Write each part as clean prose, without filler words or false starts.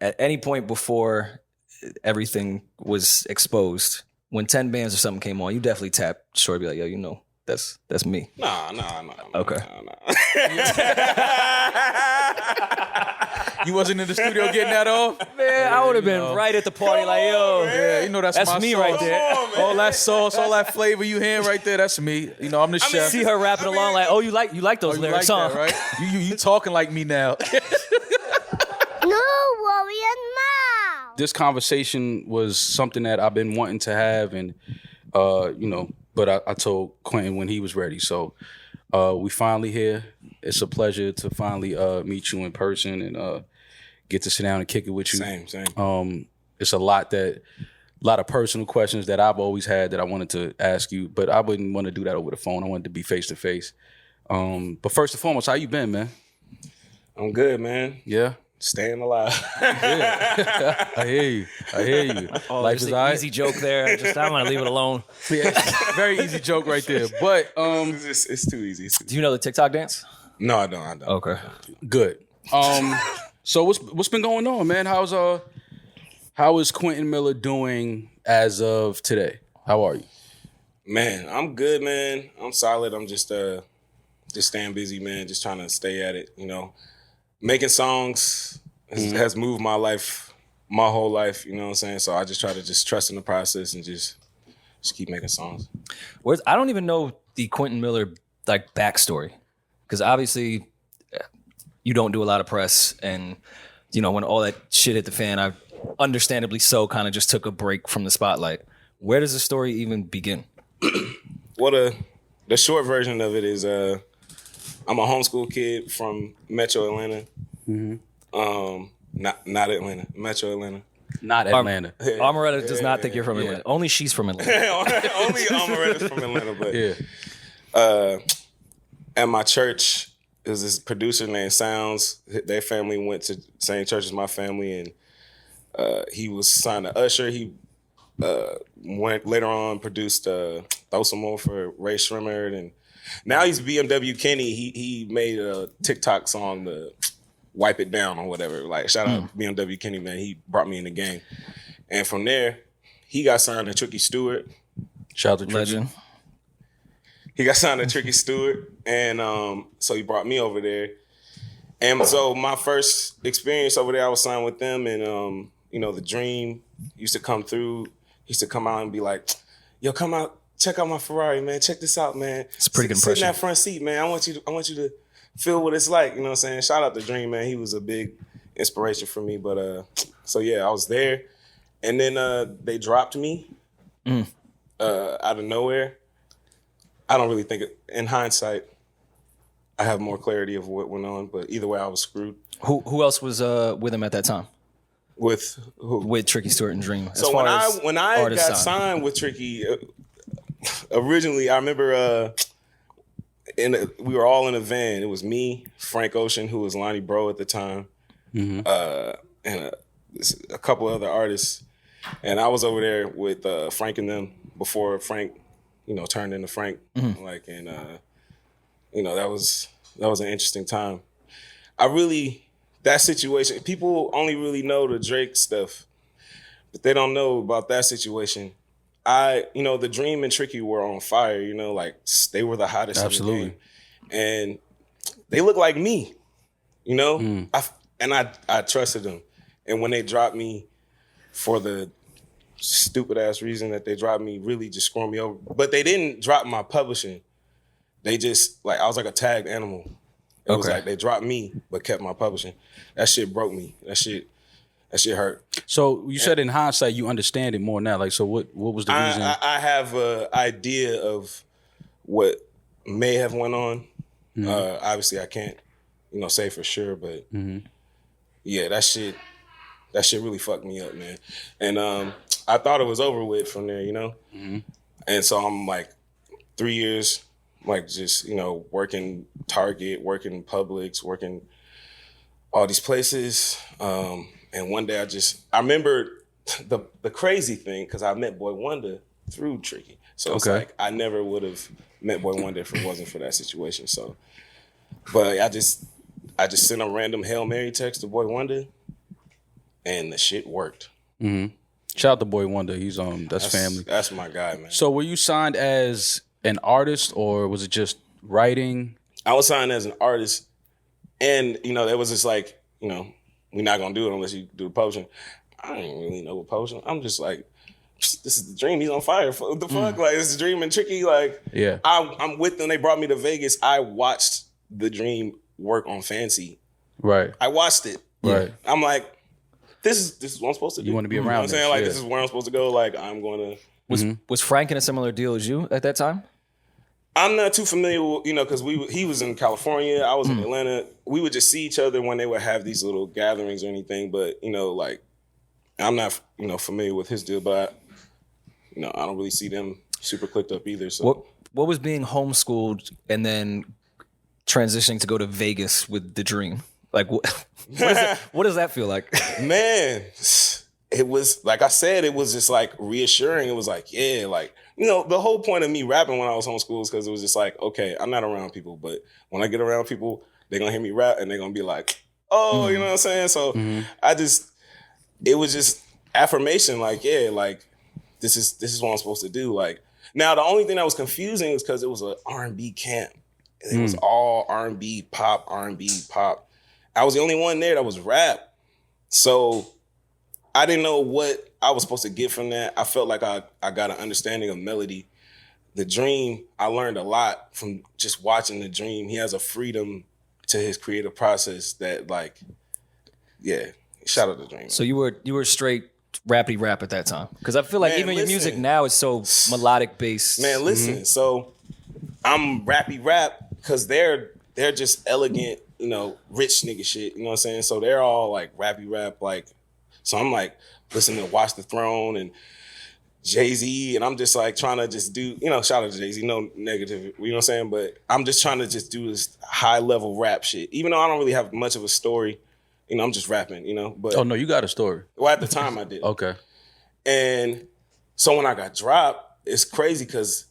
at any point before everything was exposed, when 10 bands or something came on, you definitely tapped Shorty, be like, yo, you know, that's me. Nah. Okay. Nah. You wasn't in the studio getting that off? Man, I would have been right at the party, like, yo, Yeah, you know that's my me sauce. right there. All that sauce, all that flavor you hearing right there, that's me. You know, I'm the chef. See her rapping along like, oh, you like those You lyrics, like huh? that, right? You talking like me now. No, Rory Mal. This conversation was something that I've been wanting to have, and but I told Quentin when he was ready. So we finally here. It's a pleasure to finally meet you in person and get to sit down and kick it with you. Same. It's a lot of personal questions that I've always had that I wanted to ask you, but I wouldn't want to do that over the phone. I wanted to be face to face. But first and foremost, how you been, man? I'm good, man. Yeah. Staying alive. Yeah. I hear you. Oh, Life there's is an all right. easy joke there. I'm gonna leave it alone. Yeah, very easy joke right there. But It's too easy. Do you know the TikTok dance? No, I don't. Okay. good. So what's been going on, man? How is Quentin Miller doing as of today? How are you? Man, I'm good, man. I'm solid. I'm just staying busy, man. Just trying to stay at it, you know. Making songs has moved my life, my whole life, you know what I'm saying? So I just try to just trust in the process and just keep making songs. I don't even know the Quentin Miller like backstory, because obviously you don't do a lot of press, and you know when all that shit hit the fan, I understandably so kind of just took a break from the spotlight. Where does the story even begin? Well, the short version of it is I'm a homeschool kid from Metro Atlanta. Not Atlanta, Metro Atlanta. Not Atlanta. Amaretta does not think you're from Atlanta. Only she's from Atlanta. Only Amaretta's from Atlanta, but Yeah. at my church, there's this producer named Sounds. Their family went to same church as my family, and he was signed to Usher. He went later on produced Throw Some More for Ray Shrimmer, and now he's BMW Kenny. He made a TikTok song to Wipe It Down or whatever. Like shout out BMW Kenny, man. He brought me in the game, and from there, he got signed to Tricky Stewart. Shout out to Tricky. Legend. He got signed to Tricky Stewart, and so he brought me over there. And so my first experience over there, I was signed with them, and you know, the Dream used to come through. He used to come out and be like, "Yo, come out, check out my Ferrari, man. Check this out, man. It's a pretty good Sit in impression. that front seat, man. I want you to feel what it's like." You know what I'm saying? Shout out to Dream, man. He was a big inspiration for me. But so yeah, I was there, and then they dropped me out of nowhere. I don't really think in hindsight, I have more clarity of what went on. But either way, I was screwed. Who else was with him at that time? With who? With Tricky Stewart and Dream. So when I got signed with Tricky, originally I remember we were all in a van. It was me, Frank Ocean, who was Lonnie Bro at the time, and a couple other artists. And I was over there with Frank and them before Frank, you know, turned into Frank. Like, and you know, that was an interesting time. That situation, people only really know the Drake stuff, but they don't know about that situation. You know, the Dream and Tricky were on fire, you know, like they were the hottest Absolutely. in the game. And they look like me, you know? I trusted them. And when they dropped me for the stupid ass reason that they dropped me, really just screwed me over. But they didn't drop my publishing. They just, like, I was like a tagged animal. It was like they dropped me, but kept my publishing. That shit broke me. That shit hurt. So you said in hindsight you understand it more now. Like, so what was the reason? I have an idea of what may have went on. Obviously, I can't, you know, say for sure, but yeah, that shit really fucked me up, man. And I thought it was over with from there, you know. And so I'm like 3 years, like just, you know, working Target, working Publix, working all these places. And one day I remember the crazy thing, because I met Boy Wonder through Tricky. So it's like I never would have met Boy Wonder if it wasn't for that situation. So, but I just sent a random Hail Mary text to Boy Wonder, and the shit worked. Mm-hmm. Shout out to Boy Wonder. He's that's family. That's my guy, man. So were you signed as an artist or was it just writing? I was signed as an artist, and there was this like, we're not gonna do it unless you do the publishing. I didn't really know what publishing. I'm just like, this is the dream. He's on fire. What the fuck? Like, it's the dream and Tricky. Like, yeah. I'm with them. They brought me to Vegas. I watched the dream work on Fancy. Right. I watched it. Right. I'm like, this is what I'm supposed to do. You want to be around. You know what I'm saying? Like, this is where I'm supposed to go. Like, I'm going to. Was Frank in a similar deal as you at that time? I'm not too familiar with, because he was in California. I was in Atlanta. We would just see each other when they would have these little gatherings or anything. But, like, I'm not, familiar with his deal. But, I don't really see them super clicked up either. So what was being homeschooled and then transitioning to go to Vegas with the dream? Like, what does that feel like? Man, it was, like I said, it was just like reassuring. It was like, yeah, like, the whole point of me rapping when I was homeschooled is because it was just like, okay, I'm not around people, but when I get around people, they're going to hear me rap and they're going to be like, oh, you know what I'm saying? So it was just affirmation, like, yeah, like, this is what I'm supposed to do. Like, now the only thing that was confusing is because it was an R&B camp. It was all R&B, pop, R&B, pop. I was the only one there that was rap. So I didn't know what I was supposed to get from that. I felt like I got an understanding of melody. The Dream, I learned a lot from just watching The Dream. He has a freedom to his creative process that, like, yeah, shout out to Dream. So you were straight rappity rap at that time? Because I feel like your music now is so melodic based. Man, listen. So I'm rappy rap because they're just elegant, rich nigga shit. You know what I'm saying? So they're all like rappy rap, like. So I'm like listening to Watch the Throne and Jay-Z, and I'm just like trying to just do, shout out to Jay-Z, no negative, you know what I'm saying? But I'm just trying to just do this high level rap shit. Even though I don't really have much of a story, I'm just rapping, But oh no, you got a story. Well, at the time I did. Okay. And so when I got dropped, it's crazy because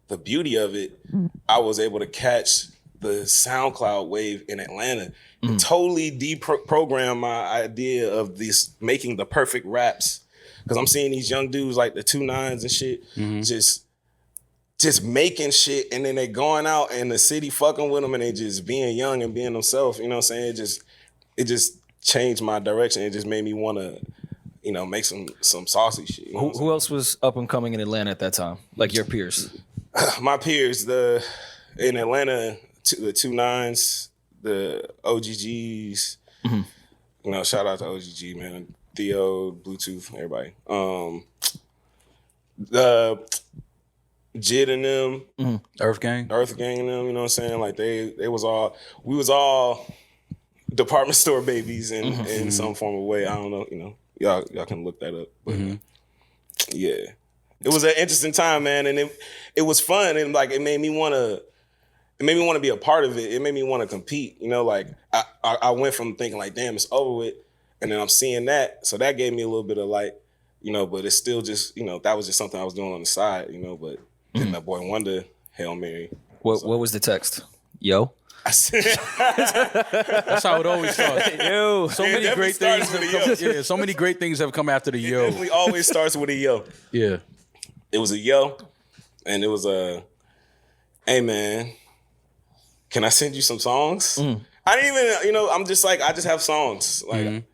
the beauty of it, I was able to catch the SoundCloud wave in Atlanta. It totally deprogrammed my idea of this making the perfect raps. Because I'm seeing these young dudes like the 2-9s and shit, just making shit, and then they going out in the city fucking with them, and they just being young and being themselves. You know what I'm saying? It just changed my direction. It just made me want to, make some saucy shit. Who else was up and coming in Atlanta at that time? Like your peers? My peers, in Atlanta, the 2-9s, the OGGs. Shout out to OGG, man. Theo, Bluetooth, everybody. The Jid and them. Earth Gang and them, you know what I'm saying? Like we was all department store babies in some form of way. I don't know, y'all can look that up. But yeah. It was an interesting time, man, and it was fun, and like it made me want to be a part of it. It made me want to compete. Like I went from thinking like, damn, it's over with, and then I'm seeing that. So that gave me a little bit of like, but it's still just, that was just something I was doing on the side, but then that Boy Wonder, Hail Mary. What was the text? Yo? That's how it always starts. Yo. So many great things have come, so many great things have come after the yo. It definitely always starts with a yo. Yeah. It was a yo, and it was hey man, can I send you some songs? I didn't even, I'm just like, I just have songs. Like,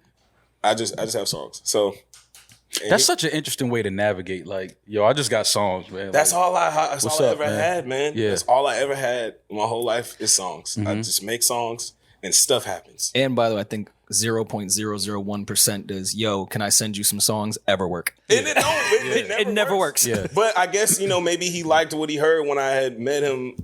I just have songs. So. That's such an interesting way to navigate. Like, yo, I just got songs, man. That's all I ever man? had, man. Yeah. That's all I ever had my whole life is songs. I just make songs and stuff happens. And by the way, I think 0.001% does, yo, can I send you some songs ever work? And it never works. Yeah. But I guess, maybe he liked what he heard when I had met him,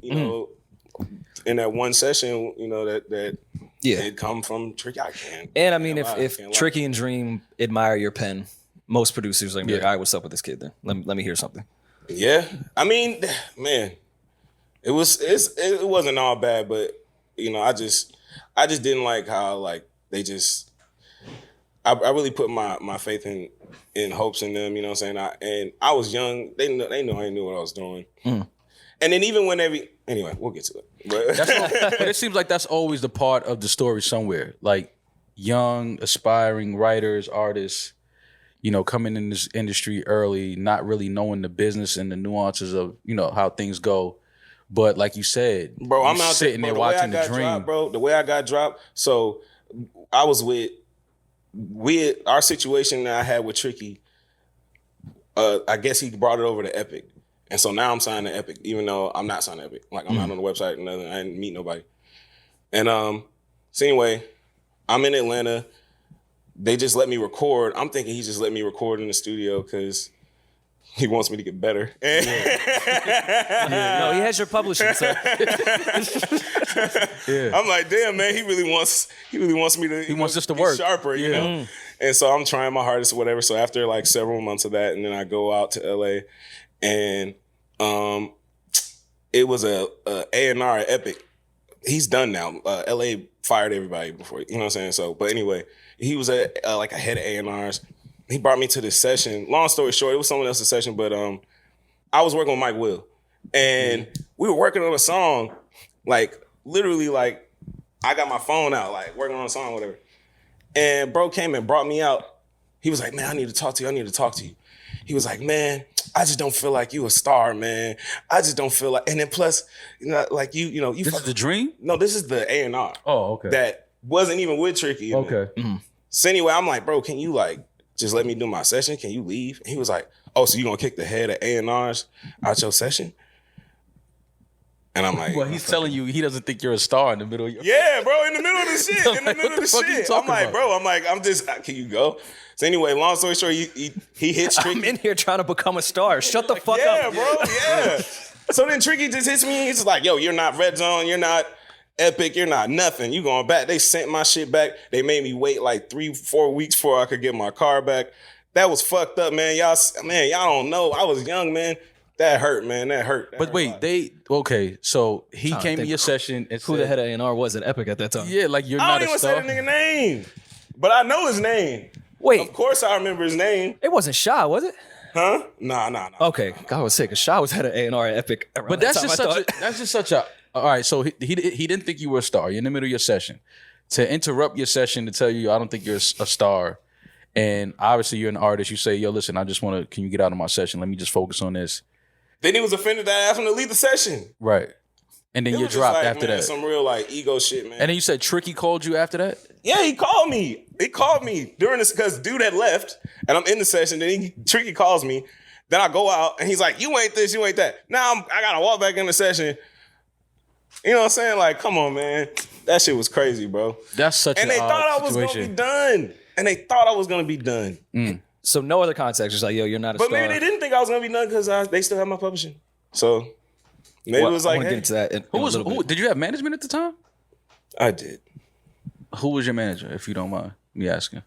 in that one session, that had come from Tricky. I can't. And I mean, if Tricky and Dream admire your pen, most producers are like, all right, what's up with this kid then? Let me hear something. Yeah. I mean, man, it wasn't all bad, but I just didn't like how like they just I really put my faith in hopes in them, you know what I'm saying? And I was young. They knew I knew what I was doing. And then even when anyway, we'll get to it. But but it seems like that's always the part of the story somewhere. Like young, aspiring writers, artists, you know, coming in this industry early, not really knowing the business and the nuances of, you know, how things go. But like you said, bro, I'm out sitting there the watching the dream. Dropped, bro, the way I got dropped. So I was with our situation that I had with Tricky. I guess he brought it over to Epic. And so now I'm signed to Epic, even though I'm not signed to Epic. Like, I'm not on the website and nothing. I didn't meet nobody. And so anyway, I'm in Atlanta. They just let me record. I'm thinking he just let me record in the studio because he wants me to get better. No, he has your publishing, sir. I'm like, damn, man, he really wants me to. He wants us to be work sharper, you know. And so I'm trying my hardest or whatever. So after like several months of that, and then I go out to LA, and it was a A&R at Epic. He's done now. LA fired everybody before, you know what I'm saying? So, but anyway, he was like a head of A&Rs. He brought me to this session. Long story short, it was someone else's session, but I was working with Mike Will. And we were working on a song, like literally like I got my phone out, like working on a song, whatever. And bro came and brought me out. He was like, man, I need to talk to you. He was like, man, I just don't feel like you a star, man. I just don't feel like, and then plus, you know, like you know, This is the dream? No, this is the A&R. Oh, okay. That wasn't even with Tricky. Okay. So anyway, I'm like, bro, can you like just let me do my session? Can you leave? And he was like, oh, so you gonna kick the head of A&Rs out your session? And I'm like, well, he's telling you he doesn't think you're a star in the middle of your... Yeah, bro, in the middle of the shit. I'm like, what the fuck are you talking about? I'm just, can you go? So anyway, long story short, he hits Tricky. I'm in here trying to become a star. Shut the fuck up. Yeah, bro, yeah. So then Tricky just hits me. He's just like, yo, you're not Red Zone. You're not Epic. You're not nothing. You going back. They sent my shit back. They made me wait like 3-4 weeks before I could get my car back. That was fucked up, man. Y'all don't know. I was young, man. That hurt, man. That hurt. But wait, so he came to your session and Who said, the head of A&R was at Epic at that time? yeah, like you're I not don't a even star. say the nigga name, but I know his name. Wait, Of course I remember his name. it wasn't Shy, was it? Huh? Nah. Okay, God was sick. Shy was head of A&R at Epic. around But that that's time, just such a all right, so he didn't think you were a star. You're in the middle of your session. To interrupt your session to tell you I don't think you're a star, and obviously you're an artist, you say, yo, listen, I just want to, can you get out of my session? Let me just focus on this. Then he was offended that I asked him to leave the session. Right. And then It you was just dropped like, after man, that. some real like ego shit, man. And then you said Tricky called you after that? Yeah, he called me. He called me during this because dude had left and I'm in the session. Then Tricky calls me. Then I go out and he's like, you ain't this, you ain't that. Now I gotta walk back in the session. You know what I'm saying? Like, come on, man. That shit was crazy, bro. That's such And an they odd thought I was situation. gonna be done. So no other context. Just like, yo, you're not a But star. maybe they didn't think I was gonna be done because they still have my publishing. So maybe Well, it was I like, want to hey, get into that. Who did you have management at the time? I did. Who was your manager, if you don't mind me asking?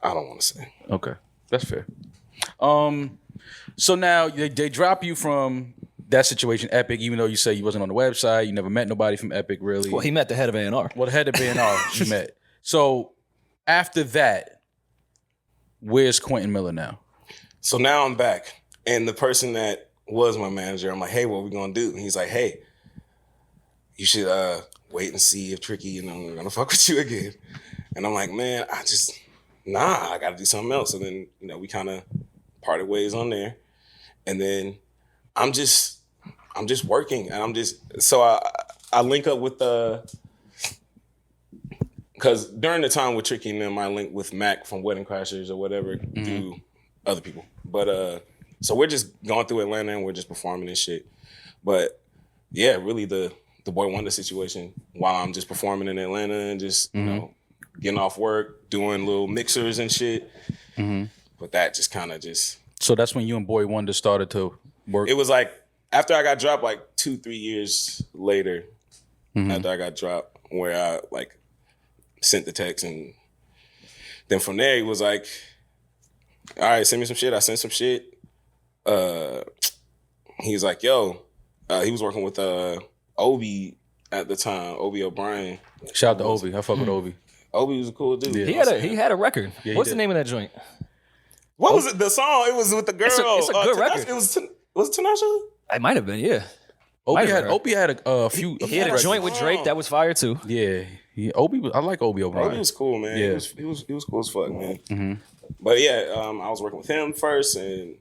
I don't want to say. Okay, that's fair. So now they drop you from that situation, Epic, even though you say you wasn't on the website, you never met nobody from Epic, really. Well, he met the head of A&R. Well, the head of B&R you met. So after that, where's Quentin Miller now? So now I'm back, and the person that was my manager, I'm like, hey, what we gonna do? And he's like, hey, you should wait and see if Tricky, we're gonna fuck with you again. And I'm like, man, I gotta do something else. And then, we kind of parted ways on there. And then I'm just working, and so I link up with because during the time with Tricky and them, I linked with Mac from Wedding Crashers or whatever through other people. But so we're just going through Atlanta and we're just performing and shit. But yeah, really the Boy Wonder situation while I'm just performing in Atlanta and just getting off work, doing little mixers and shit. But that just kind of So that's when you and Boy Wonder started to work. It was like after I got dropped, like 2-3 years later, after I got dropped, where I like sent the text, and then from there he was like, all right, send me some shit. I sent some shit. He was like, yo, he was working with Obi at the time, Obi O'Brien. Shout out to Obi. I fuck with Obi. Obi was a cool dude. Yeah. He had a record. Yeah, What's he the did. name of that joint? What was it? The song? It was with the girl. It's a good record. Was it Tinashe? It might have been, yeah. Obi had a few. He had a joint with Drake that was fire too. Yeah, I like Obi O'Brien. Obi was cool, man. Yeah. He was cool as fuck, man. Mm-hmm. But yeah, I was working with him first, and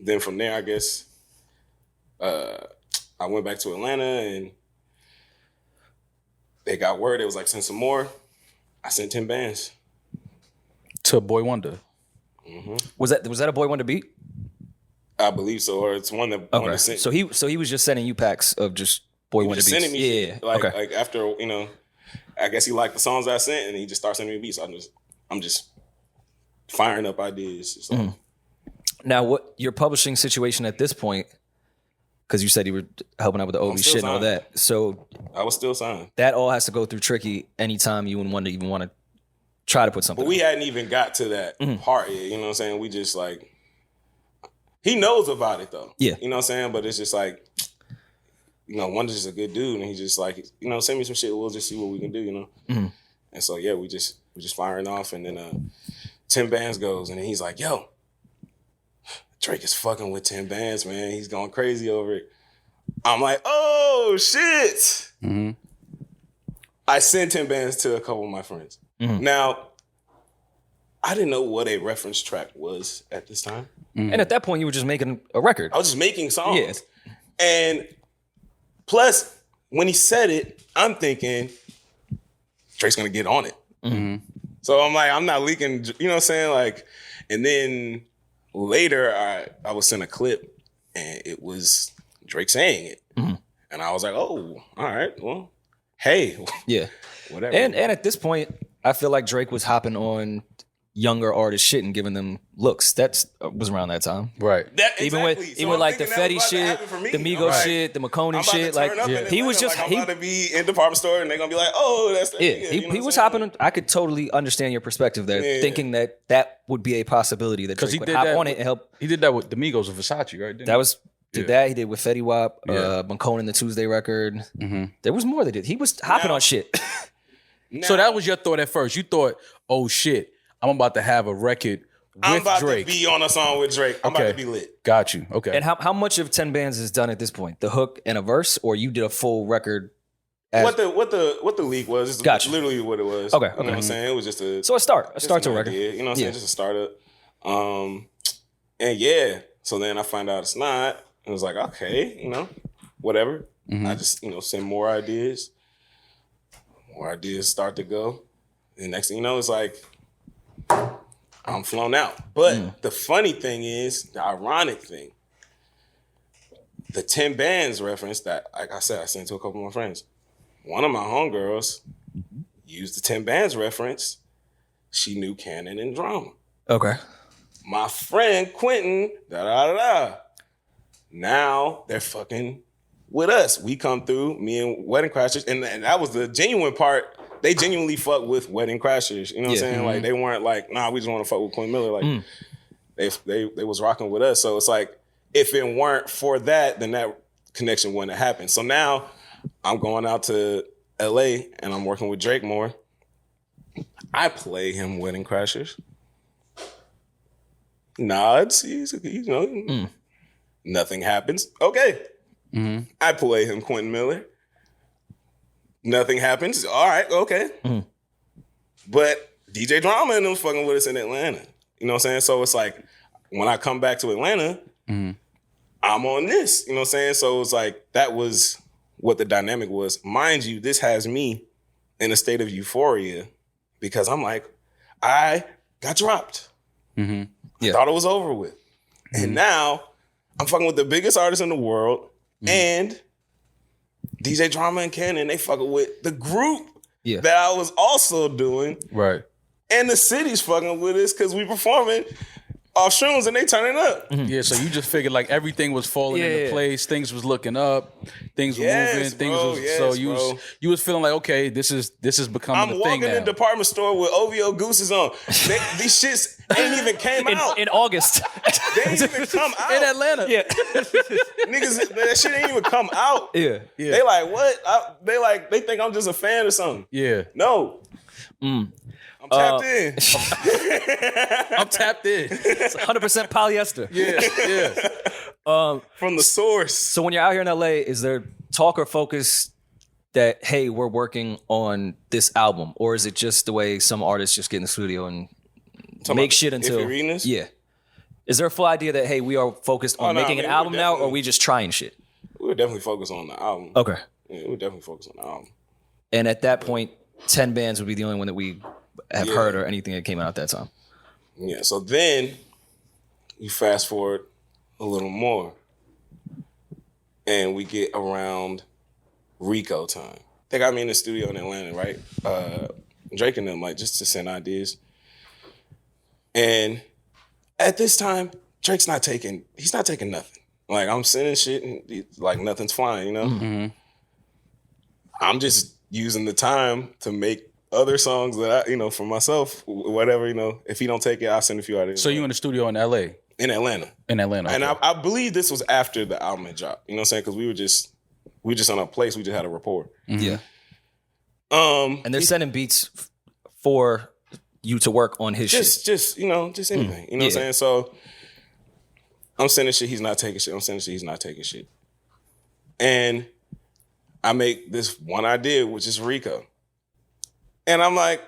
then from there, I guess I went back to Atlanta, and they got word. It was like, send some more. I sent 10 bands to Boy Wonder. Mm-hmm. Was that a Boy Wonder beat? I believe so, or it's one that Wonder sent. So he was just sending you packs of just Boy Wonder beats. Sending me, yeah. Like after I guess he liked the songs I sent, and he just started sending me beats. I'm just firing up ideas. So. Mm-hmm. Now, what your publishing situation at this point? Because you said you were helping out with the Obi shit and all that. So I was still signed. That all has to go through Tricky anytime you and Wonder even want to try to put something. But we hadn't even got to that part yet. You know what I'm saying? We just like, he knows about it though. Yeah. You know what I'm saying? But it's just like, Wonder's just a good dude, and he's just like, send me some shit. We'll just see what we can do. Mm-hmm. And so yeah, we just firing off, and then 10 bands goes, and then he's like, yo, Drake is fucking with 10 bands, man. He's going crazy over it. I'm like, oh shit. Mm-hmm. I sent 10 bands to a couple of my friends. Mm-hmm. Now, I didn't know what a reference track was at this time. Mm-hmm. And at that point, you were just making a record. I was just making songs. Yeah. And plus, when he said it, I'm thinking, Drake's gonna get on it. Mm-hmm. So I'm like, I'm not leaking, you know what I'm saying? Like, and then later, I was sent a clip, and it was Drake saying it. Mm-hmm. And I was like, oh, all right, well, hey. Yeah. Whatever. And at this point, I feel like Drake was hopping on younger artists shit and giving them looks. That was around that time. Right. Even with like the Fetty shit, the Migos shit, the Makoni shit. Like, he was just... I'm about to be in the department store, and they're going to be like, oh, that's... He was hopping on... I could totally understand your perspective there, thinking that would be a possibility that Drake would hop on it and help. He did that with the Migos and Versace, right? That he did with Fetty Wap, Makoni, the Tuesday record. Mm-hmm. There was more that did. He was hopping on shit. So that was your thought at first. You thought, oh shit, I'm about to have a record with Drake. I'm about to be on a song with Drake. I'm about to be lit. Got you. Okay. And how much of 10 bands is done at this point? The hook and a verse, or you did a full record? What the leak was is literally what it was. Okay. You know what I'm saying? It was just a start to a record. You know what I'm saying? Just a startup. And yeah. So then I find out it's not. And it was like, okay, whatever. Mm-hmm. I just, send more ideas. More ideas start to go. And next thing you know, it's like, I'm flown out. But the funny thing is, the ironic thing, the 10 bands reference that, like I said, I sent to a couple of my friends. One of my homegirls used the 10 bands reference. She knew Canon and Drama. Okay. My friend Quentin, now they're fucking with us. We come through, me and Wedding Crashers, and that was the genuine part. They genuinely fuck with Wedding Crashers. You know what I'm saying? Mm-hmm. Like, they weren't like, nah, we just want to fuck with Quentin Miller. Like, they was rocking with us. So it's like, if it weren't for that, then that connection wouldn't have happened. So now I'm going out to LA and I'm working with Drake more. I play him Wedding Crashers. Nods, nothing happens. Okay. Mm-hmm. I play him Quentin Miller. Nothing happens. All right, okay. Mm-hmm. But DJ Drama and them fucking with us in Atlanta. You know what I'm saying? So it's like, when I come back to Atlanta, I'm on this. You know what I'm saying? So it's like, that was what the dynamic was. Mind you, this has me in a state of euphoria because I'm like, I got dropped. Mm-hmm. Yeah. I thought it was over with. Mm-hmm. And now I'm fucking with the biggest artist in the world and DJ Drama and Canon, they fucking with the group that I was also doing. Right. And the city's fucking with us because we performing off shrooms and they turning up. Mm-hmm. Yeah, so you just figured like everything was falling into place, things was looking up, things were moving, so you was feeling like, okay, this is becoming a thing now. I'm walking in the department store with OVO Gooses on. These shits ain't even came out. In August. They ain't even come out. In Atlanta. Yeah. Niggas, that shit ain't even come out. Yeah. They like, what? They think I'm just a fan or something. Yeah. No. I'm tapped in. I'm tapped in. It's 100% polyester. Yeah. from the source. So when you're out here in LA, is there talk or focus that, hey, we're working on this album? Or is it just the way some artists just get in the studio and make shit until... If you're reading this? Yeah. Is there a full idea that, hey, we are focused on making an album now, or are we just trying shit? We were definitely focused on the album. Okay. Yeah, we were definitely focused on the album. And at that point, 10 bands would be the only one that we have heard or anything that came out at that time. Yeah, so then you fast forward a little more and we get around Rico time. They got me in the studio in Atlanta, right? Drake and them, like, just to send ideas. And at this time, Drake's not taking nothing. Like, I'm sending shit and like nothing's flying, you know? Mm-hmm. I'm just using the time to make other songs that I, for myself, whatever, If he don't take it, I'll send a few ideas. So you in the studio in LA? In Atlanta. In Atlanta. Okay. And I believe this was after the album had dropped. You know what I'm saying? Because we were just on a place, we just had a rapport. Mm-hmm. Yeah. And they're sending beats for you to work on his shit. Just anything. You know what I'm saying? So I'm sending shit, he's not taking shit. I'm sending shit, he's not taking shit. And I make this one idea, which is Rico. And I'm like,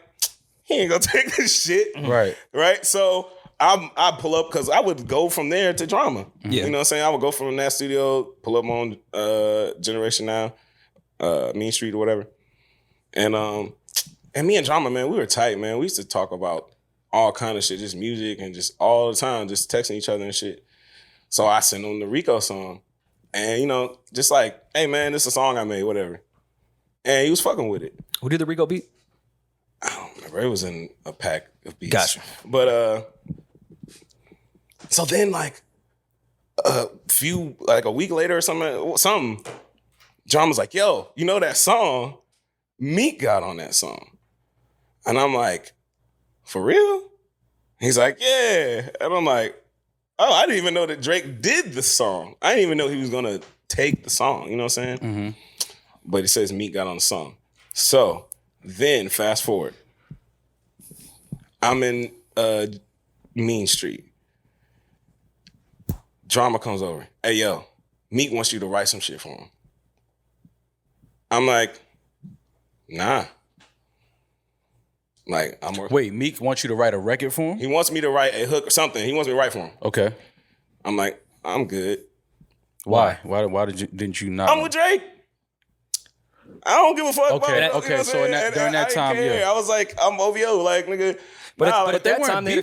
he ain't gonna take this shit. Right. Right? So I pull up, because I would go from there to Drama. Yeah. You know what I'm saying? I would go from that studio, pull up on Generation Now, Mean Street or whatever. And me and Drama, man, we were tight, man. We used to talk about all kind of shit, just music and just all the time, just texting each other and shit. So I sent him the Rico song. And, just like, hey, man, this is a song I made, whatever. And he was fucking with it. Who did the Rico beat? I don't remember. It was in a pack of beats. Gotcha. But, so then, like, a week later or something, Drama's like, yo, that song? Meek got on that song. And I'm like, for real? He's like, yeah. And I'm like, oh, I didn't even know that Drake did the song. I didn't even know he was going to take the song. You know what I'm saying? Mm-hmm. But he says Meek got on the song. So then, fast forward. I'm in Mean Street. Drama comes over. Hey, yo, Meek wants you to write some shit for him. I'm like, nah. Like, I'm working. Wait, Meek wants you to write a record for him? He wants me to write a hook or something. He wants me to write for him. Okay. I'm like, I'm good. Why? Why didn't you not? I'm with Drake. I don't give a fuck. Okay. About, okay. So during that time, I was like, I'm OVO, like, nigga. But nah, at that time, they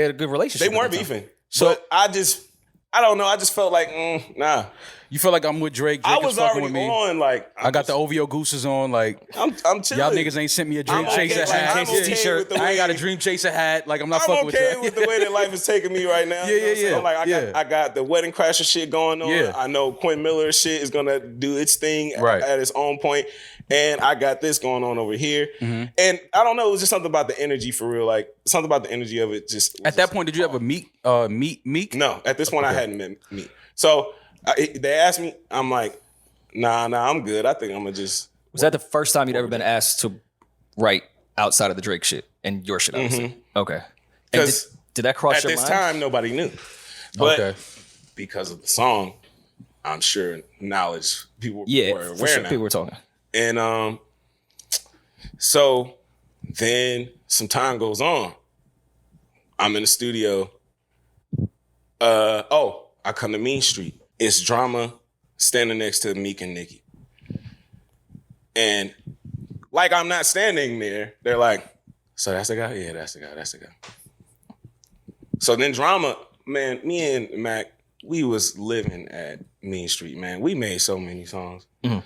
had a good relationship. They weren't beefing. So I don't know. I just felt like, nah. You feel like I'm with Drake. I was already with me. on, like, I got the OVO gooses on, like, I'm chilling. Y'all niggas ain't sent me a Dream Chaser hat. T-shirt. I ain't got a Dream Chaser hat. Like, I'm not fucking with you. I'm okay with the way that life is taking me right now. Yeah. Like, I got the Wedding Crasher shit going on. Yeah. I know Quentin Miller shit is gonna do its thing at its own point. And I got this going on over here. Mm-hmm. And I don't know, it was just something about the energy for real. Like, something about the energy of it just... At that point, did you ever meet Meek? No, at this point, I hadn't met Meek. So, they asked me, I'm like, nah, I'm good. I think I'm gonna just... Was that the first time you'd ever been asked to write outside of the Drake shit and your shit, obviously? Mm-hmm. Okay. Because did that cross your mind? At this time, nobody knew. But because of the song, I'm sure knowledge, people were aware now. People were talking. And so then some time goes on. I'm in the studio. I come to Mean Street. It's Drama standing next to Meek and Nicki. And like I'm not standing there, they're like, so that's the guy? Yeah, that's the guy. So then Drama, man, me and Mac, we was living at Mean Street, man. We made so many songs. Mm-hmm.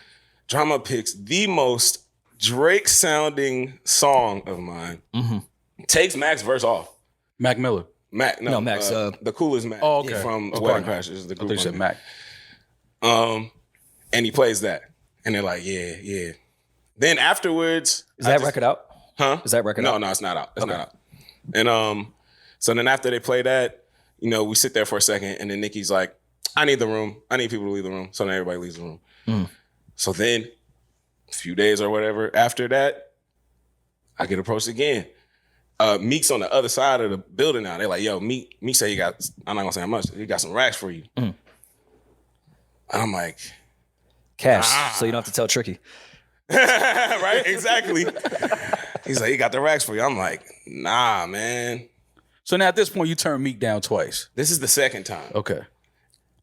Drama picks the most Drake-sounding song of mine. Mm-hmm. Takes Mac's verse off. Mac Miller. Mac's the coolest Mac from Wedding Crashers. The group said Mac. And he plays that, and they're like, yeah. Then afterwards, is that record out? Huh? Is that record out? No, it's not out. It's not out. And so then after they play that, we sit there for a second, and then Nicki's like, I need the room. I need people to leave the room. So then everybody leaves the room. Mm. So then, a few days or whatever after that, I get approached again. Meek's on the other side of the building now. They're like, yo, Meek said he got, I'm not gonna say how much, he got some racks for you. Mm. And I'm like, cash, so you don't have to tell Tricky. right? Exactly. He's like, he got the racks for you. I'm like, nah, man. So now at this point, you turned Meek down twice. This is the second time. Okay.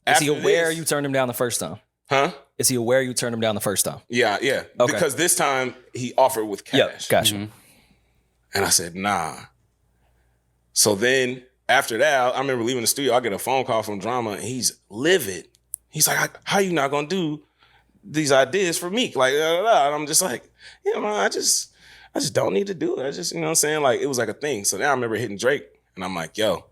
Is he aware you turned him down the first time? Huh? Is he aware you turned him down the first time? Yeah. Okay. Because this time he offered with cash. Yeah, gotcha. Mm-hmm. And I said, nah. So then after that, I remember leaving the studio. I get a phone call from Drama, and he's livid. He's like, how you not gonna do these ideas for Meek? Like, and I'm just like, yeah, man, I just don't need to do it. I just, you know what I'm saying? Like, it was like a thing. So then I remember hitting Drake, and I'm like, yo,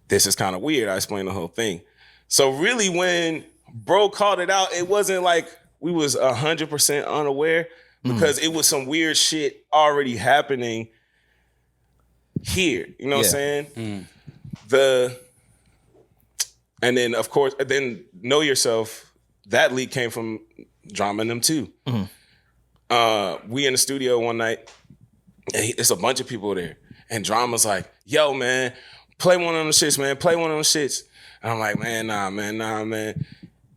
this is kind of weird. I explained the whole thing. So really when bro called it out, it wasn't like we was 100% unaware, because it was some weird shit already happening here. You know what I'm saying? And then of course, then Know Yourself, that leak came from Drama and them too. We in the studio one night, and it's a bunch of people there, and Drama's like, yo, man, play one of them shits, man. Play one of them shits. And I'm like, man, nah, man.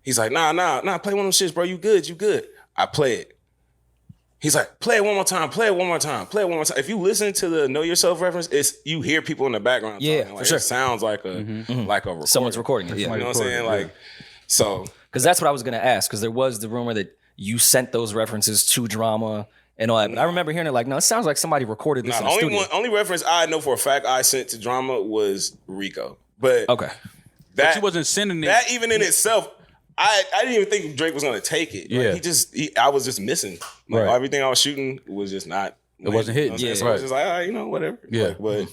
He's like, nah, play one of them shits, bro. You good. I play it. He's like, play it one more time. If you listen to the Know Yourself reference, it's you hear people in the background talking. Like, for sure. It sounds like a recording. Someone's recording it, You know what I'm saying? Like, so. Because that's what I was going to ask, because there was the rumor that you sent those references to Drama and all that. But I remember hearing it like, no, it sounds like somebody recorded this in the studio. Only reference I know for a fact I sent to Drama was Rico. But okay. But you wasn't sending it. That even in itself, I didn't even think Drake was going to take it. Like, I was just missing. Like, everything I was shooting was just not. It wasn't hitting. You know so I was just like, all right, whatever. Yeah. But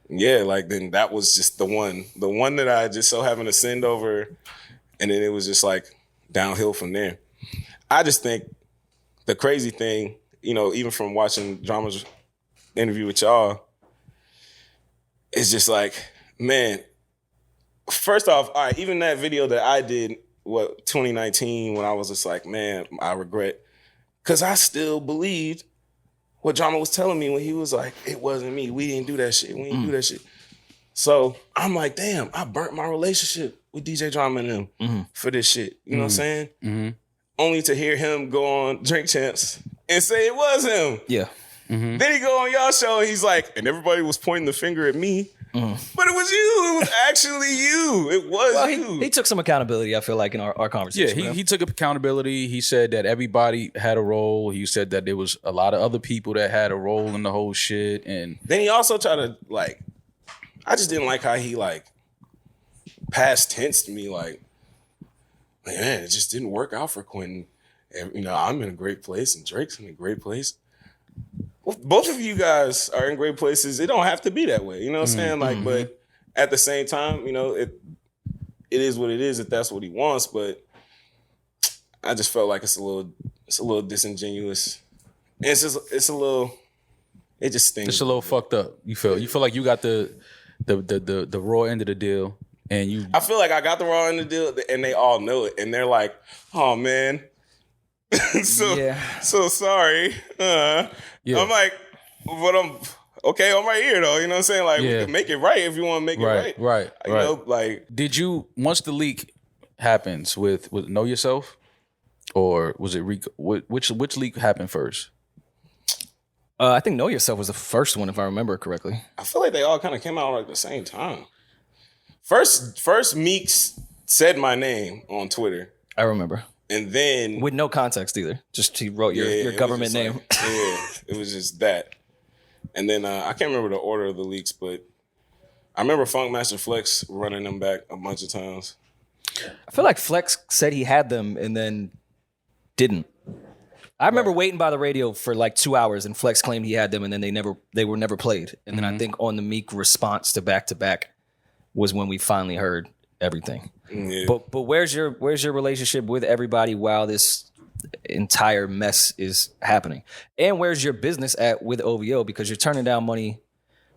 then that was just the one that I just so happened to send over. And then it was just like downhill from there. I just think the crazy thing, even from watching Drama's interview with y'all, is just like, man, first off, all right, even that video that I did, 2019, when I was just like, man, I regret, because I still believed what Drama was telling me when he was like, it wasn't me. We didn't do that shit. So I'm like, damn, I burnt my relationship with DJ Drama and them for this shit. You know what I'm saying? Mm-hmm. Only to hear him go on Drink Champs and say it was him. Yeah. Mm-hmm. Then he go on y'all show and he's like, and everybody was pointing the finger at me. But it was you. It was actually you. It was you. He took some accountability, I feel like, in our conversation. Yeah, he took accountability. He said that everybody had a role. He said that there was a lot of other people that had a role in the whole shit. And then he also tried to, like, I just didn't like how he, like, past tensed me, like, man, it just didn't work out for Quentin. And, I'm in a great place and Drake's in a great place. Well, both of you guys are in great places. It don't have to be that way. You know what I'm saying? Like, but at the same time, it is what it is if that's what he wants. But I just felt like it's a little disingenuous. It just stings. It's a little fucked up. You feel like you got the raw end of the deal, and I feel like I got the raw end of the deal, and they all know it, and they're like, "Oh man, so sorry." I'm like, but I'm right here though. You know what I'm saying? Like, we can make it right if you want to make it right. Right. Like, did you, once the leak happens with Know Yourself, or was it Rico? Which leak happened first? I think Know Yourself was the first one, if I remember correctly. I feel like they all kind of came out at the same time. First Meek said my name on Twitter. I remember. And then... with no context either. Just he wrote your government name. Like, it was just that. And then I can't remember the order of the leaks, but I remember Funkmaster Flex running them back a bunch of times. I feel like Flex said he had them and then didn't. I remember waiting by the radio for like 2 hours and Flex claimed he had them and then they were never played. And then I think on the Meek response to back was when we finally heard everything. Yeah. But where's your relationship with everybody while this entire mess is happening? And where's your business at with OVO? Because you're turning down money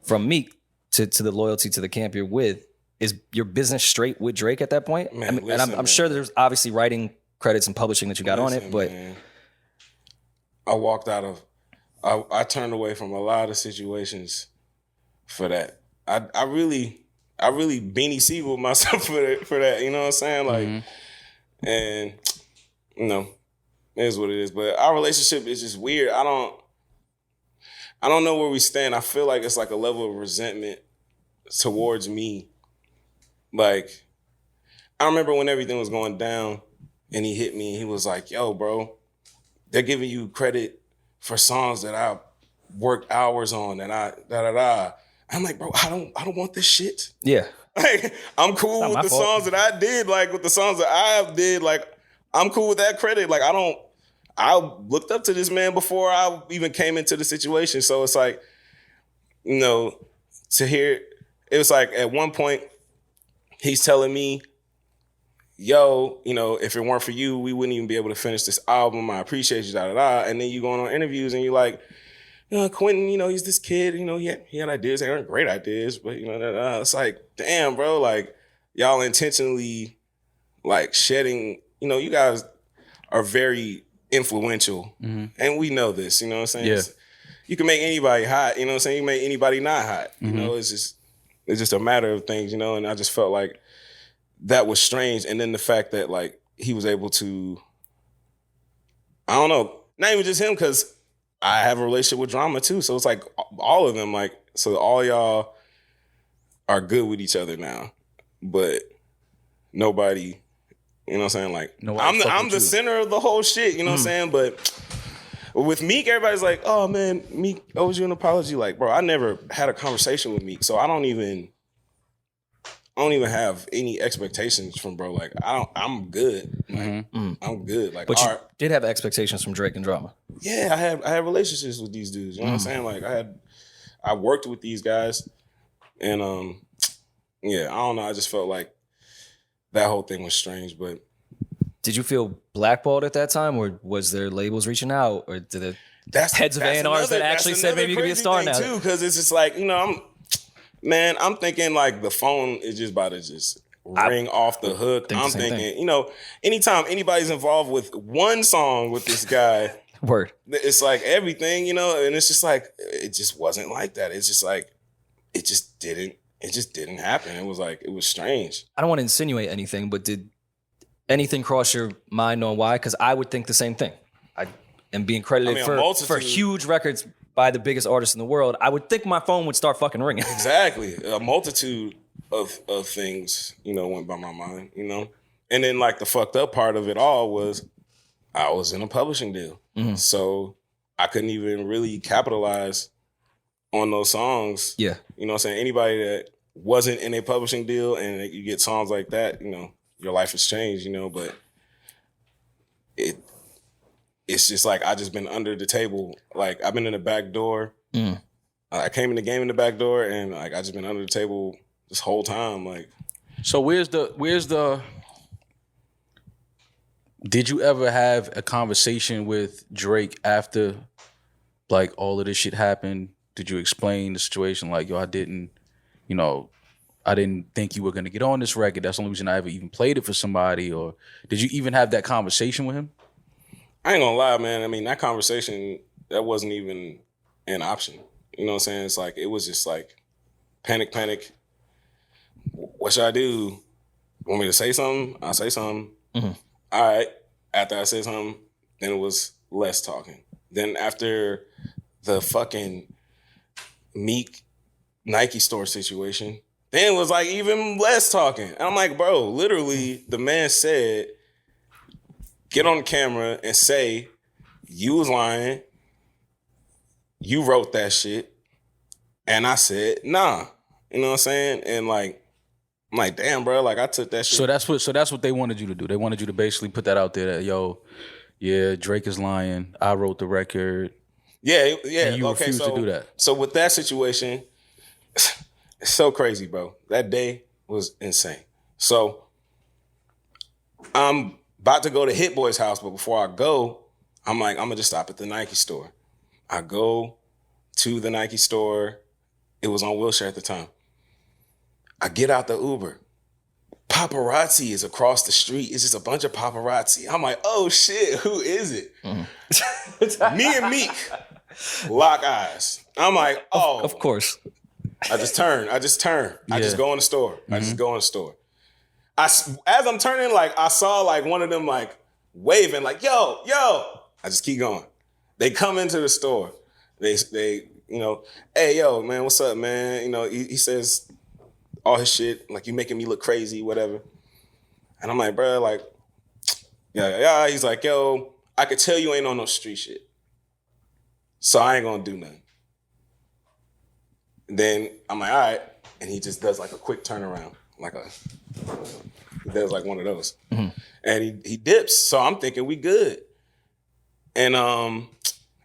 from Meek to the loyalty to the camp you're with. Is your business straight with Drake at that point? Man, I'm sure there's obviously writing credits and publishing that you got on it, but man, I turned away from a lot of situations for that. I I really Beanie Siegel myself for that. You know what I'm saying? Like, and you know, it is what it is. But our relationship is just weird. I don't know where we stand. I feel like it's like a level of resentment towards me. Like, I remember when everything was going down and he hit me and he was like, yo, bro, they're giving you credit for songs that I worked hours on and I'm like, bro, I don't want this shit. Yeah. Like, I'm cool with the songs that I did, like with the songs that I did, like I'm cool with that credit. Like I looked up to this man before I even came into the situation. So it's like, you know, to hear, it was like at one point he's telling me, yo, you know, if it weren't for you, we wouldn't even be able to finish this album. I appreciate you, And then you going on interviews and you're like, you know, Quentin, you know, he's this kid, you know, he had ideas, they weren't great ideas, but you know, it's like, damn, bro, like y'all intentionally like shedding, you know, you guys are very influential and we know this, you know what I'm saying? Yeah. You can make anybody hot, you know what I'm saying? You can make anybody not hot, you know, it's just a matter of things, you know, and I just felt like that was strange. And then the fact that like he was able to, I don't know, not even just him, because I have a relationship with Drama too. So it's like all of them, like, so all y'all are good with each other now, but nobody, you know what I'm saying? Like, I'm the center of the whole shit, you know what I'm saying? But with Meek, everybody's like, oh man, Meek owes you an apology. Like, bro, I never had a conversation with Meek, so I don't even have any expectations from bro. Like, I'm good. Like, I'm good. Like, but you did have expectations from Drake and Drama. Yeah, I had relationships with these dudes. You know what I'm saying? Like, I worked with these guys, and yeah, I don't know. I just felt like that whole thing was strange. But did you feel blackballed at that time, or was there labels reaching out, or did the heads of A&Rs that actually said maybe you could be a star now? Too, because it's just like, you know, I'm thinking like the phone is just about to just ring off the hook. I'm thinking, you know, anytime anybody's involved with one song with this guy, it's like everything, you know, and it's just like, it just wasn't like that. It's just like, it just didn't happen. It was strange. I don't want to insinuate anything, but did anything cross your mind on why? Because I would think the same thing. I am being credited for huge records by the biggest artist in the world. I would think my phone would start fucking ringing. Exactly. A multitude of things, you know, went by my mind, you know? And then like the fucked up part of it all was I was in a publishing deal. So I couldn't even really capitalize on those songs. Yeah. You know what I'm saying? Anybody that wasn't in a publishing deal and you get songs like that, you know, your life has changed, you know, but it's just like I just been under the table. Like I've been in the back door. I came in the game in the back door, and like I just been under the table this whole time. Like, so where's the? Did you ever have a conversation with Drake after, like, all of this shit happened? Did you explain the situation? Like, yo, I didn't think you were gonna get on this record. That's the only reason I ever even played it for somebody. Or did you even have that conversation with him? I ain't gonna lie, man. I mean, that conversation, that wasn't even an option. You know what I'm saying? It's like, it was just like, panic. What should I do? Want me to say something? I'll say something. All right. After I said something, then it was less talking. Then after the fucking Meek Nike store situation, then it was like even less talking. And I'm like, bro, literally the man said, get on the camera and say you was lying. You wrote that shit. And I said, nah. You know what I'm saying? And like, I'm like, damn, bro, like I took that shit. So that's what they wanted you to do. They wanted you to basically put that out there that, yo, yeah, Drake is lying. I wrote the record. Yeah. And you refused to do that. So with that situation, it's so crazy, bro. That day was insane. So I'm about to go to Hit Boy's house, but before I go, I'm like, I'm gonna just stop at the Nike store. I go to the Nike store. It was on Wilshire at the time. I get out the Uber. Paparazzi is across the street. It's just a bunch of paparazzi. I'm like, oh shit, who is it? Me and Meek lock eyes. I'm like, oh. Of course. I just turn. I just go in the store. I just go in the store. As I'm turning, like, I saw, like, one of them, like, waving, like, yo. I just keep going. They come into the store. They you know, hey, yo, man, what's up, man? You know, he says all his shit, like, you making me look crazy, whatever. And I'm like, bro, like, yeah. He's like, yo, I could tell you ain't on no street shit. So I ain't gonna do nothing. And then I'm like, all right. And he just does, like, a quick turnaround. He does, like, one of those. Mm-hmm. And he dips. So I'm thinking we good. And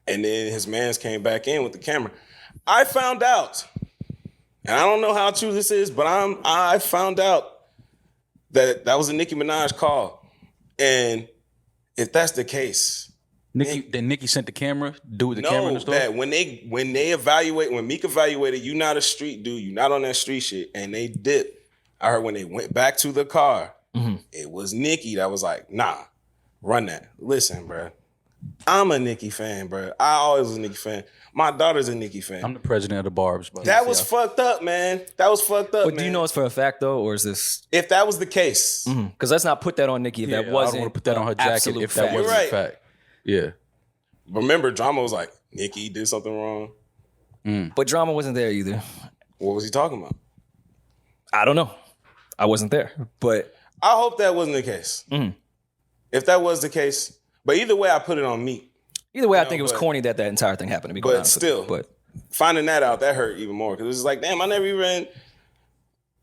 then his mans came back in with the camera. I found out, and I don't know how true this is, but I found out that was a Nicki Minaj call. And if that's the case, Nicki sent the camera, dude with the camera in the store? That when Meek evaluated, you not a street dude, you not on that street shit, and they dipped. I heard when they went back to the car, it was Nicki that was like, nah, run that. Listen, bro. I'm a Nicki fan, bro. I always was a Nicki fan. My daughter's a Nicki fan. I'm the president of the Barbs. That was fucked up, man. That was fucked up, But do you know it's for a fact, though, or is this... If that was the case. Because let's not put that on Nicki if that I wasn't don't want to put that on her jacket if that wasn't a fact. Yeah. Remember, Drama was like, Nicki did something wrong. But Drama wasn't there either. What was he talking about? I don't know. I wasn't there. But... I hope that wasn't the case. If that was the case... But either way, I put it on Meek. Either way, I think it was corny that entire thing happened. To be quite honest still, with you. But finding that out, that hurt even more. Because it was like, damn, I never even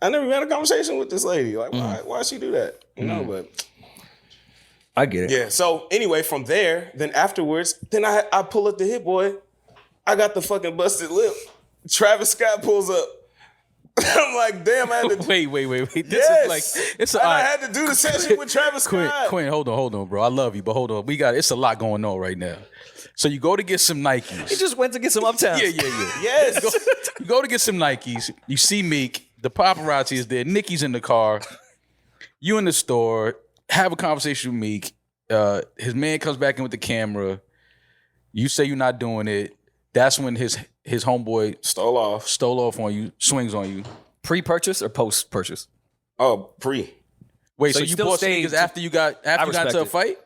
had a conversation with this lady. Like, why'd she do that? You know, but... I get it. Yeah, so anyway, from there, then afterwards, then I pull up the Hit Boy. I got the fucking busted lip. Travis Scott pulls up. I'm like, damn, I had to... Wait. This is like... I had to do the session with Travis Scott. Quinn, hold on, bro. I love you, but hold on. It's a lot going on right now. So you go to get some Nikes. He just went to get some Uptowns. Yeah. Yes. You go to get some Nikes. You see Meek. The paparazzi is there. Nicki's in the car. You in the store. Have a conversation with Meek. His man comes back in with the camera. You say you're not doing it. That's when his homeboy stole off on you, swings on you. Pre-purchase or post-purchase? Oh, pre. Wait, so you bought sneakers after you got into a fight?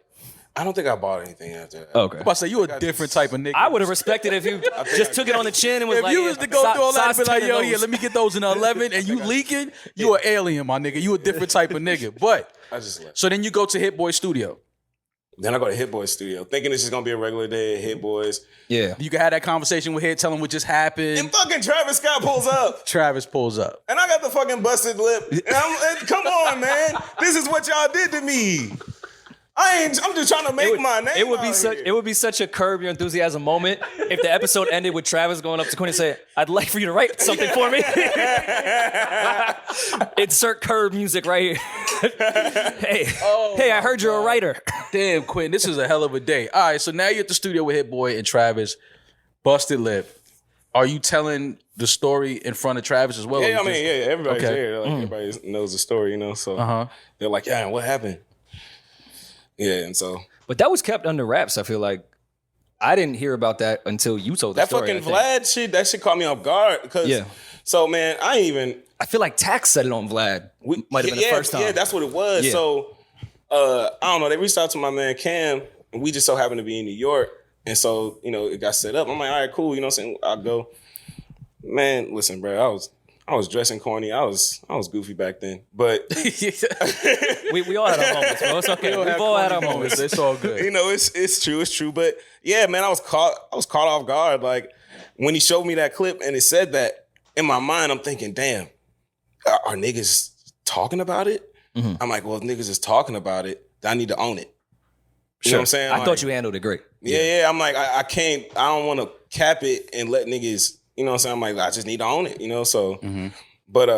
I don't think I bought anything after that. Okay. I'm about to say, you a different type of nigga. I would have respected if you just took it on the chin and was like, if you was to go through all that and be like, yo, yeah, let me get those in the 11, and you leaking, you an alien, my nigga. You a different type of nigga. But, so then you go to Hit Boy Studio. Then I go to Hit Boy Studio, thinking it's just gonna be a regular day at Hit Boys. Yeah. You can have that conversation with Hit, tell him what just happened. And fucking Travis Scott pulls up. Travis pulls up. And I got the fucking busted lip. And come on, man. This is what y'all did to me. I'm just trying to make my name. It would be such a Curb Your Enthusiasm moment if the episode ended with Travis going up to Quinn and saying, "I'd like for you to write something for me." Insert Curb music right here. Hey, I heard you're a writer. Damn, Quinn, this is a hell of a day. All right, so now you're at the studio with Hit Boy and Travis. Busted lip. Are you telling the story in front of Travis as well? Yeah, everybody's there. Like, everybody knows the story, you know. So they're like, "Yeah, what happened?" Yeah, and so. But that was kept under wraps. I feel like I didn't hear about that until you told the story. That fucking Vlad shit, that shit caught me off guard. So, man, I feel like Tax said it on Vlad. Might have been the first time. Yeah, that's what it was. Yeah. So, I don't know. They reached out to my man Cam, and we just so happened to be in New York. And so, you know, it got set up. I'm like, all right, cool. You know what I'm saying? I'll go. Man, listen, bro, I was dressing corny. I was goofy back then, but we all had our moments, bro. It's okay. We've all had our moments. It's all good. You know, it's true. But yeah, man, I was caught off guard. Like when he showed me that clip and it said that, in my mind, I'm thinking, damn, are niggas talking about it? Mm-hmm. I'm like, well, if niggas is talking about it, I need to own it. You know what I'm saying? I thought you handled it great. Yeah. I'm like, I can't. I don't want to cap it and let niggas. You know what I'm saying? I'm like, I just need to own it, you know? So, but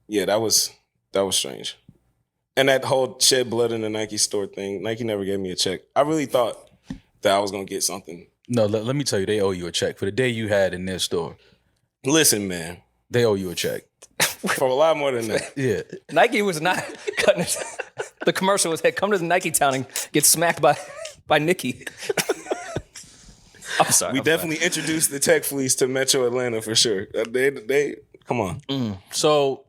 yeah, that was strange. And that whole shed blood in the Nike store thing, Nike never gave me a check. I really thought that I was going to get something. No, let me tell you, they owe you a check for the day you had in their store. Listen, man. They owe you a check. For a lot more than that. Yeah. Nike was not cutting it. The commercial was, hey, come to the Nike town and get smacked by Nicki. I'm sorry. We definitely introduced the tech fleece to Metro Atlanta for sure. They Come on. So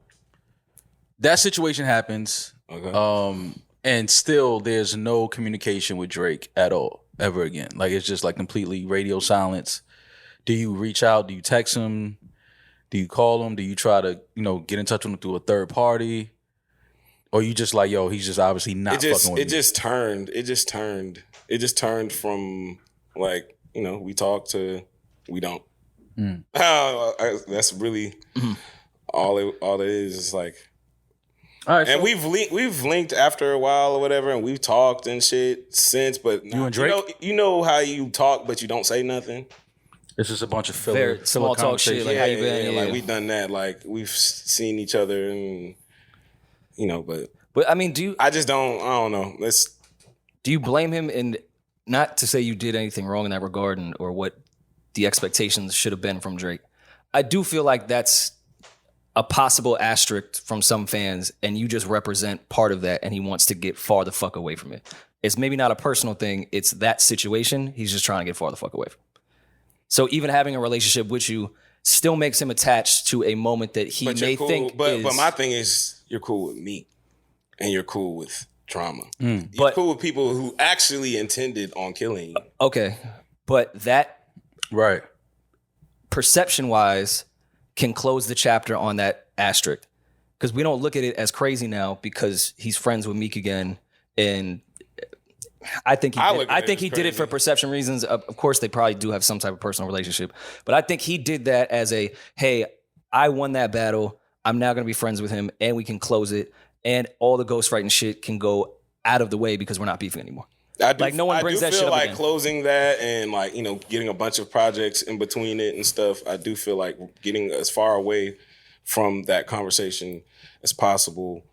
that situation happens. Okay. And still there's no communication with Drake at all, ever again. Like it's just like completely radio silence. Do you reach out? Do you text him? Do you call him? Do you try to, get in touch with him through a third party? Or you just like, yo, he's just obviously not fucking with me. It just turned from like, we talk to we don't. That's really all it is. It's like, all right, and we've linked after a while or whatever, and we've talked and shit since. But you and Drake, you know how you talk, but you don't say nothing. It's just a bunch of filler, small talk shit. Like how you been? Yeah. Like we've done that. Like we've seen each other, and But I mean, I don't know. Do you blame him? And not to say you did anything wrong in that regard, or what the expectations should have been from Drake. I do feel like that's a possible asterisk from some fans, and you just represent part of that, and he wants to get far the fuck away from it. It's maybe not a personal thing. It's that situation. He's just trying to get far the fuck away from. So even having a relationship with you still makes him attached to a moment that he may think But my thing is, you're cool with me, and you're cool with Drama. You're cool with people who actually intended on killing you. Okay, but that right perception-wise can close the chapter on that asterisk, because we don't look at it as crazy now because he's friends with Meek again, and I think he did it for perception reasons. Of course, they probably do have some type of personal relationship, but I think he did that as a, hey, I won that battle. I'm now going to be friends with him, and we can close it, and all the ghostwriting shit can go out of the way because we're not beefing anymore. No one brings that shit up again. I do feel like closing that and getting a bunch of projects in between it and stuff. I do feel like getting as far away from that conversation as possible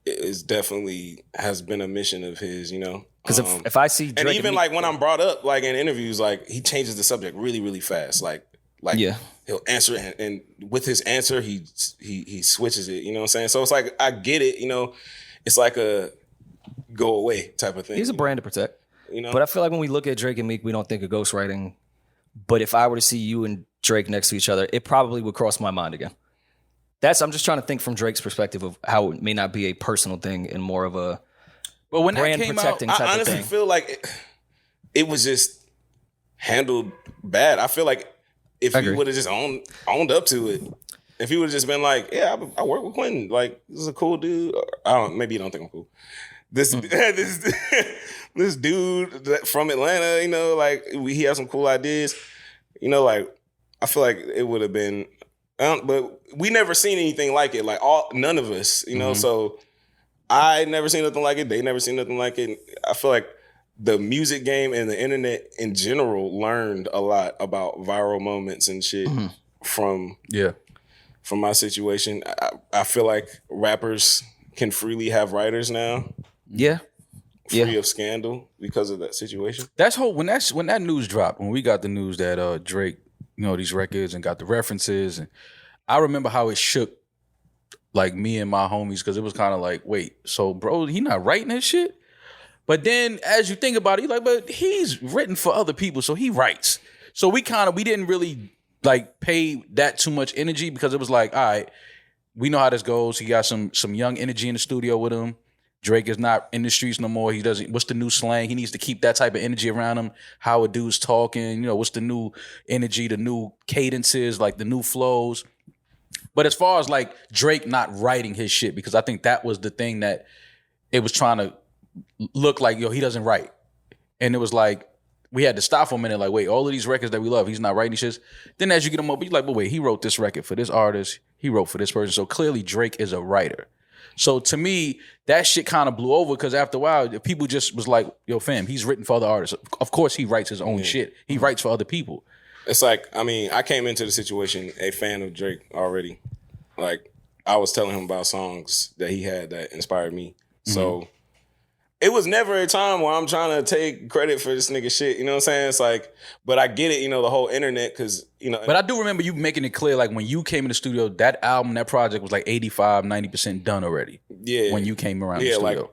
is definitely has been a mission of his. Because if I see Drake and even when I'm brought up in interviews, he changes the subject really really fast. He'll answer it, and with his answer he switches it. You know what I'm saying? So it's like I get it. It's like a go away type of thing. He's a brand to protect. But I feel like when we look at Drake and Meek, we don't think of ghostwriting. But if I were to see you and Drake next to each other, it probably would cross my mind again. I'm just trying to think from Drake's perspective of how it may not be a personal thing and more of a brand protecting type of thing. I honestly feel like it was just handled bad. I feel like if he would have just owned up to it, if he would have just been like, yeah, I work with Quentin. Like, this is a cool dude. Maybe you don't think I'm cool. This dude from Atlanta, he has some cool ideas. I feel like it would have been, but we never seen anything like it. None of us, So I never seen nothing like it. They never seen nothing like it. I feel like the music game and the internet in general learned a lot about viral moments and shit from my situation. I feel like rappers can freely have writers now. Yeah. Free of scandal because of that situation. When that news dropped, when we got the news that Drake, these records and got the references, and I remember how it shook me and my homies, because it was kind of like, wait, so bro, he not writing this shit? But then as you think about it, but he's written for other people, so he writes. So we didn't really pay that too much energy, because it was like, all right, we know how this goes. He got some young energy in the studio with him. Drake is not in the streets no more. He doesn't. What's the new slang? He needs to keep that type of energy around him. How a dude's talking. What's the new energy, the new cadences, the new flows. But as far as Drake not writing his shit, because I think that was the thing that it was trying to look like, he doesn't write. And it was we had to stop for a minute, wait, all of these records that we love, he's not writing these shits. Then as you get them up, you're like, but wait, he wrote this record for this artist. He wrote for this person. So clearly Drake is a writer. So to me, that shit kind of blew over, because after a while, people just was like, yo, fam, he's written for other artists. Of course he writes his own shit. He writes for other people. It's I came into the situation a fan of Drake already. I was telling him about songs that he had that inspired me. So it was never a time where I'm trying to take credit for this nigga shit. You know what I'm saying? It's but I get it, the whole internet, because, But I do remember you making it clear, when you came in the studio, that album, that project was 85, 90% done already. Yeah. When you came around the studio.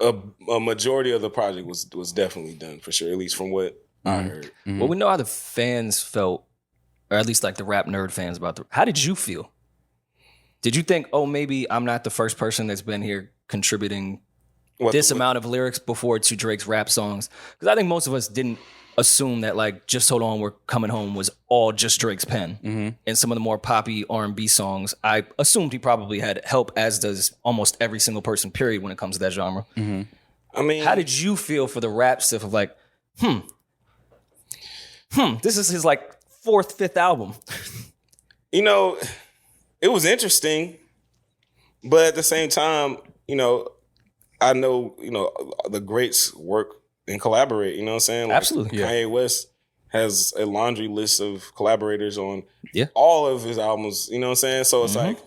A majority of the project was definitely done, for sure, at least from what I heard. Well, we know how the fans felt, or at least the rap nerd fans about how did you feel Did you think, oh, maybe I'm not the first person that's been here contributing this amount of lyrics before to Drake's rap songs? Because I think most of us didn't assume that like Just Hold On, We're Coming Home was all just Drake's pen. Mm-hmm. And some of the more poppy R&B songs, I assumed he probably had help, as does almost every single person, period, when it comes to that genre. Mm-hmm. I mean, how did you feel for the rap stuff of like, this is his like 4th, 5th album? You know, it was interesting, but at the same time, you know, I know, you know, the greats work and collaborate, you know what I'm saying? Like, absolutely. Kanye West has a laundry list of collaborators on all of his albums, you know what I'm saying? So it's like,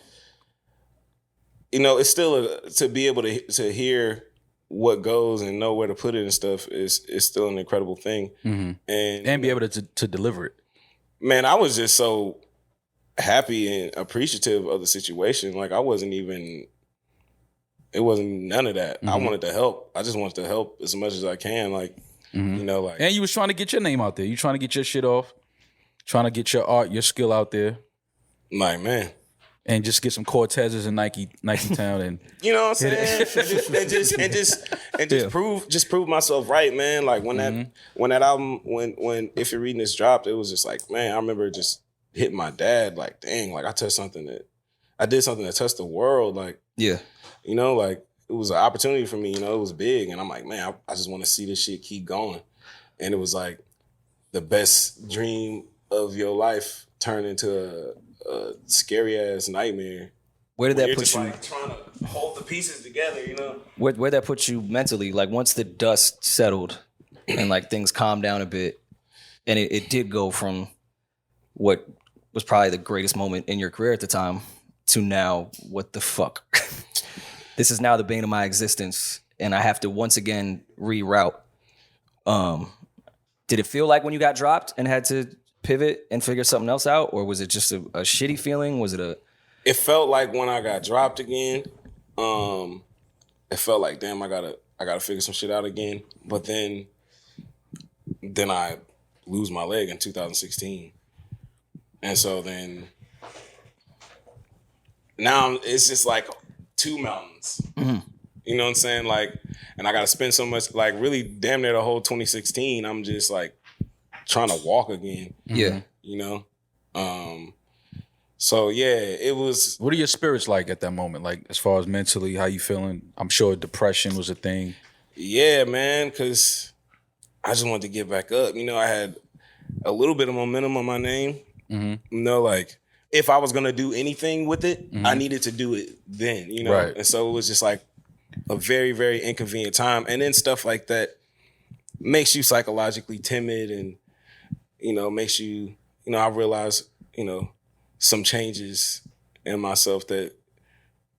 you know, it's still to be able to hear what goes and know where to put it and stuff is still an incredible thing. Mm-hmm. And be able to deliver it. Man, I was just so happy and appreciative of the situation. Like it wasn't none of that. I wanted to help. I just wanted to help as much as I can. Like, you know, like. And you was trying to get your name out there. You trying to get your shit off, trying to get your art, your skill out there. Like, man. And just get some Cortezes in Nike Town and you know what I'm saying? and just prove myself right, man. Like when that album, when If You're Reading This dropped, it was just like, man, I remember just hitting my dad, like, dang, like I did something that touched the world. Like, yeah. You know, like it was an opportunity for me, you know, it was big. And I'm like, man, I just want to see this shit keep going. And it was like the best dream of your life turned into a scary ass nightmare. Where did that put you? Like trying to hold the pieces together, you know? Where that put you mentally? Like once the dust settled and like things calmed down a bit, and it did go from what was probably the greatest moment in your career at the time to now, what the fuck? This is now the bane of my existence, and I have to once again reroute. Did it feel like when you got dropped and had to pivot and figure something else out, or was it just a shitty feeling? Was it It felt like when I got dropped again, it felt like, damn, I gotta figure some shit out again. But then I lose my leg in 2016, and so then now it's just like 2 mountains. Mm-hmm. You know what I'm saying? Like, and I got to spend so much, like really damn near the whole 2016, I'm just like trying to walk again. Yeah. You know? So yeah, it was. What are your spirits like at that moment? Like as far as mentally, how you feeling? I'm sure depression was a thing. Yeah, man, because I just wanted to get back up. You know, I had a little bit of momentum on my name. Mm-hmm. You know, like, if I was going to do anything with it, I needed to do it then, you know? Right. And so it was just like a very, very inconvenient time. And then stuff like that makes you psychologically timid and, you know, makes you, you know, I realized, you know, some changes in myself that,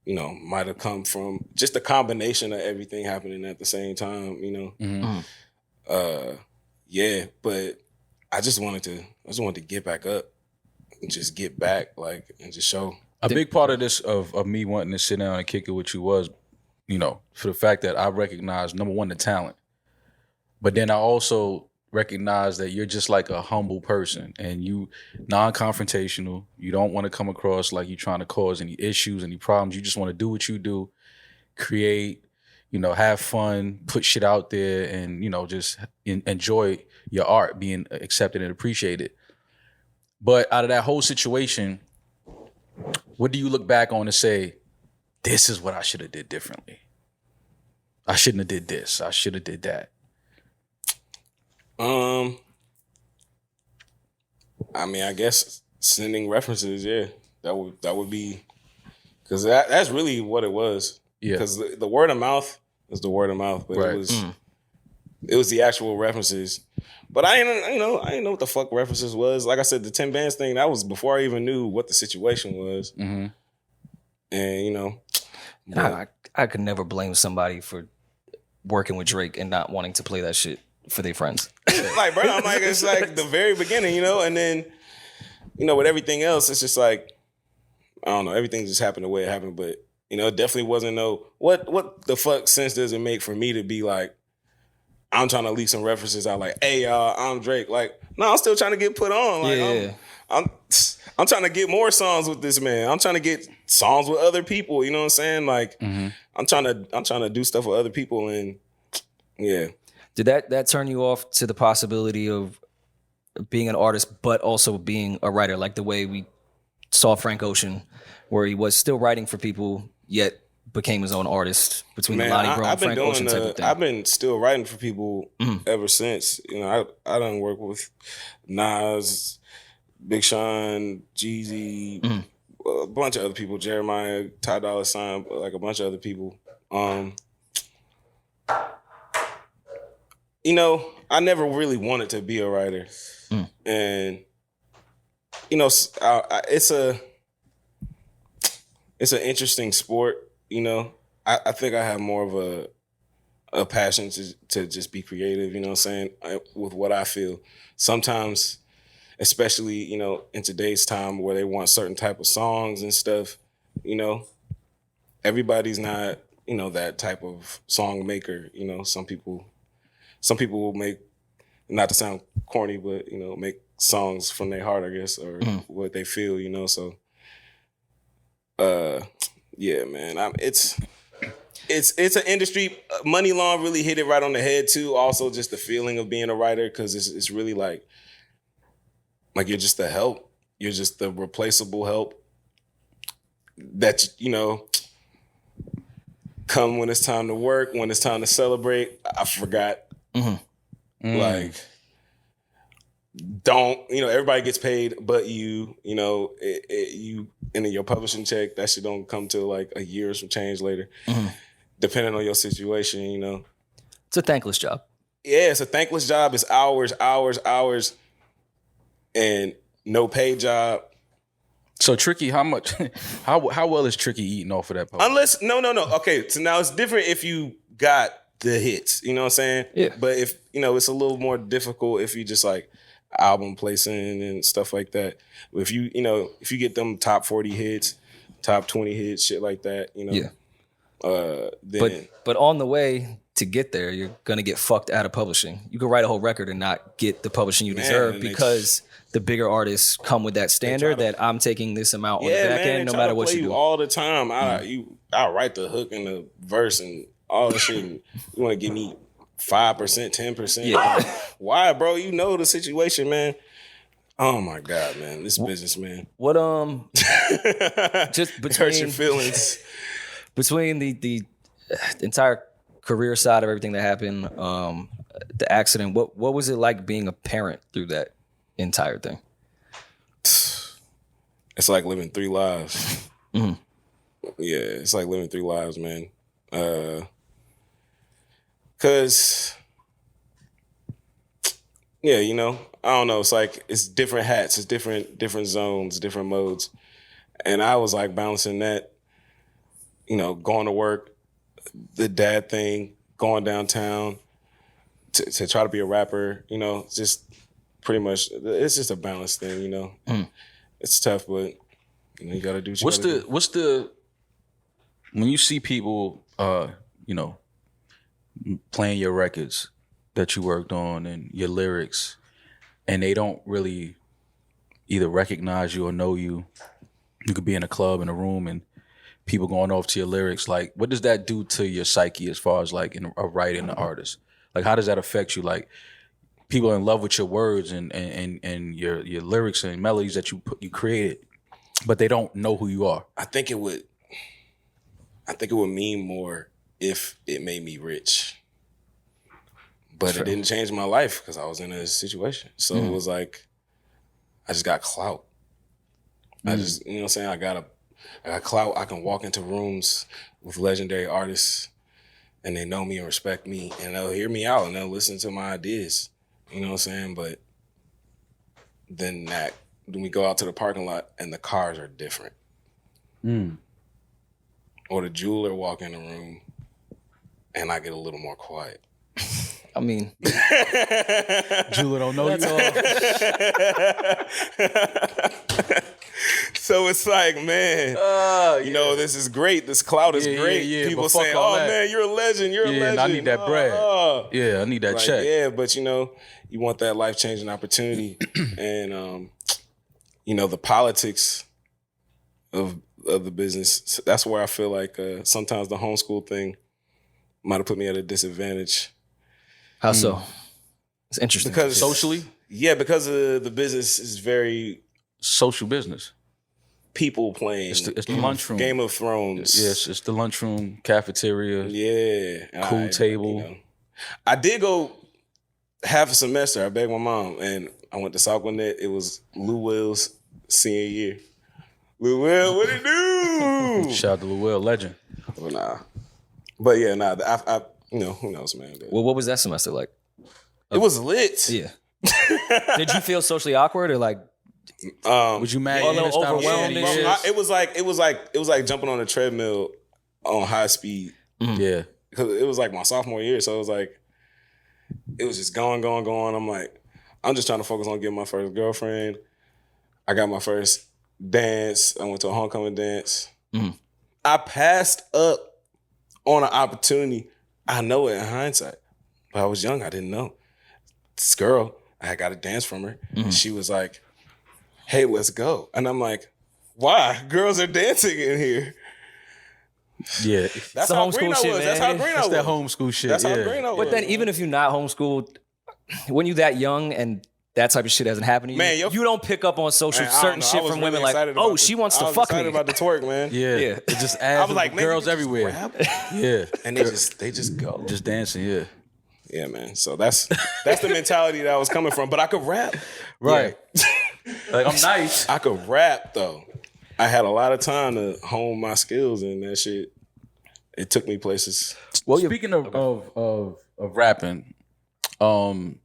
you know, might have come from just a combination of everything happening at the same time, you know? Mm-hmm. Yeah, but I just wanted to get back up. And just get back, like, and just show. A big part of this, of me wanting to sit down and kick it with you was, you know, for the fact that I recognize, number one, the talent. But then I also recognize that you're just like a humble person and you non-confrontational. You don't want to come across like you're trying to cause any issues, any problems. You just want to do what you do, create, you know, have fun, put shit out there and, you know, just enjoy your art being accepted and appreciated. But out of that whole situation, what do you look back on and say, this is what I should have did differently? I shouldn't have did this. I should have did that. I mean, I guess sending references, yeah. That would be, because that's really what it was. Yeah. Because the word of mouth is the word of mouth, but right. It was the actual references. But I didn't know what the fuck references was. Like I said, the 10 bands thing, that was before I even knew what the situation was. Mm-hmm. And, you know. I could never blame somebody for working with Drake and not wanting to play that shit for their friends. Like, bro, I'm like, it's like the very beginning, you know? And then, you know, with everything else, it's just like, I don't know, everything just happened the way it happened. But, you know, it definitely wasn't what the fuck sense does it make for me to be like, I'm trying to leak some references out like, hey, y'all, I'm Drake. Like, no, I'm still trying to get put on. Like, yeah. I'm trying to get more songs with this man. I'm trying to get songs with other people. You know what I'm saying? Like I'm trying to do stuff with other people, and yeah. Did that turn you off to the possibility of being an artist, but also being a writer, like the way we saw Frank Ocean, where he was still writing for people, yet became his own artist between the Lonnie Bro and Frank Ocean type of thing? I've been still writing for people ever since. You know, I done work with Nas, Big Sean, Jeezy, a bunch of other people, Jeremiah, Ty Dolla $ign, like a bunch of other people. You know, I never really wanted to be a writer. And, you know, it's an interesting sport, you know. I think I have more of a passion to just be creative, you know what I'm saying, with what I feel. Sometimes, especially, you know, in today's time where they want certain type of songs and stuff, you know, everybody's not, you know, that type of song maker. You know, some people will make, not to sound corny, but, you know, make songs from their heart, I guess, or what they feel, you know. So, yeah, man, it's an industry. Money Long really hit it right on the head too. Also, just the feeling of being a writer, because it's really like you're just the help. You're just the replaceable help that, you know, come when it's time to work, when it's time to celebrate. I forgot. Like, don't, you know, everybody gets paid but you know, you, and then your publishing check, that shit don't come till like a year or some change later, depending on your situation, you know. It's a thankless job. Yeah, it's a thankless job. It's hours, and no paid job. So Tricky, how much, how well is Tricky eating off of that publishing? Unless, no. Okay, so now it's different if you got the hits, you know what I'm saying? Yeah. But if, you know, it's a little more difficult if you just like album placing and stuff like that. If you, you know, if you get them top 40 hits, top 20 hits, shit like that, you know. Yeah. Then, but on the way to get there, you're gonna get fucked out of publishing. You can write a whole record and not get the publishing you deserve because the bigger artists come with that standard that I'm taking this amount on the back end, no matter what you do. All the time, I write the hook and the verse and all the shit. And you want to give me 5%, 10%? Yeah. Why, bro? You know the situation, man. Oh my God, man, this business, man. What just between hurts your feelings. Between the entire career side of everything that happened, the accident, what was it like being a parent through that entire thing? It's like living 3 lives. Yeah, it's like living 3 lives, man. Cause, yeah, you know, I don't know. It's like, it's different hats, it's different zones, different modes. And I was like balancing that, you know, going to work, the dad thing, going downtown to try to be a rapper, you know, just pretty much, it's just a balance thing, you know. It's tough, but you know, you gotta do what you what's the when you see people you know, playing your records that you worked on and your lyrics, and they don't really either recognize you or know you. You could be in a club, in a room, and people going off to your lyrics. Like, what does that do to your psyche as far as like in a writer and an artist? Like, how does that affect you? Like, people are in love with your words and your lyrics and melodies that you created, but they don't know who you are. I think it would mean more if it made me rich. But it didn't change my life because I was in a situation. So it was like, I just got clout. I just, you know what I'm saying? I got clout. I can walk into rooms with legendary artists and they know me and respect me and they'll hear me out and they'll listen to my ideas. You know what I'm saying? But then we go out to the parking lot and the cars are different. Or the jeweler walk in the room and I get a little more quiet. I mean, jeweler don't know you. So it's like, man, you know, this is great. This clout is great. Yeah, people saying, "Oh man, you're a legend. You're a legend." I need that bread. Yeah, I need that check. Yeah, but you know, you want that life-changing opportunity, and you know, the politics of of the business. So that's where I feel like sometimes the homeschool thing might have put me at a disadvantage. How so? It's interesting. Because Socially? Yeah, because the business is very Social business. people playing. It's the lunchroom. Game of Thrones. Yes, it's the lunchroom, cafeteria. Yeah. Cool table. I did go half a semester. I begged my mom, and I went to South Gwinnett. It was Lou Will's senior year. Lou Will, what it do? Shout out to Lou Will, legend. Well, nah. But yeah, nah. I who knows, man. But Well, what was that semester like? it was lit. Yeah. Did you feel socially awkward or like? Was you mad? A little you missed out on overwhelmed so and many shit? years? It was like jumping on a treadmill on high speed. Yeah. Because it was like my sophomore year, so it was like it was just going. I'm like, I'm just trying to focus on getting my first girlfriend. I got my first dance. I went to a homecoming dance. I passed up on an opportunity. I know it in hindsight, but I was young. I didn't know. This girl, I got a dance from her. She was like, "Hey, let's go," and I'm like, "Why? Girls are dancing in here." Yeah. That's the how homeschool green I shit, was. That's man. how green I That's was. that homeschool shit. That's how yeah. green I was. But then even if you're not homeschooled, when you that young and that type of shit hasn't happened to you, Man, you don't pick up on social Man, I don't certain know. I shit was from really women like, excited oh, about she the- wants I to was fuck excited me. about the twerk, man. Yeah. Yeah. It just I adds was like, man, girls they just everywhere. grab. Yeah. And they just go. Just dancing, yeah. Yeah, man. So that's the mentality that I was coming from. But I could rap. Right. Like, I'm nice. I could rap though. I had a lot of time to hone my skills, and that shit, it took me places. Well, Speaking of rapping, one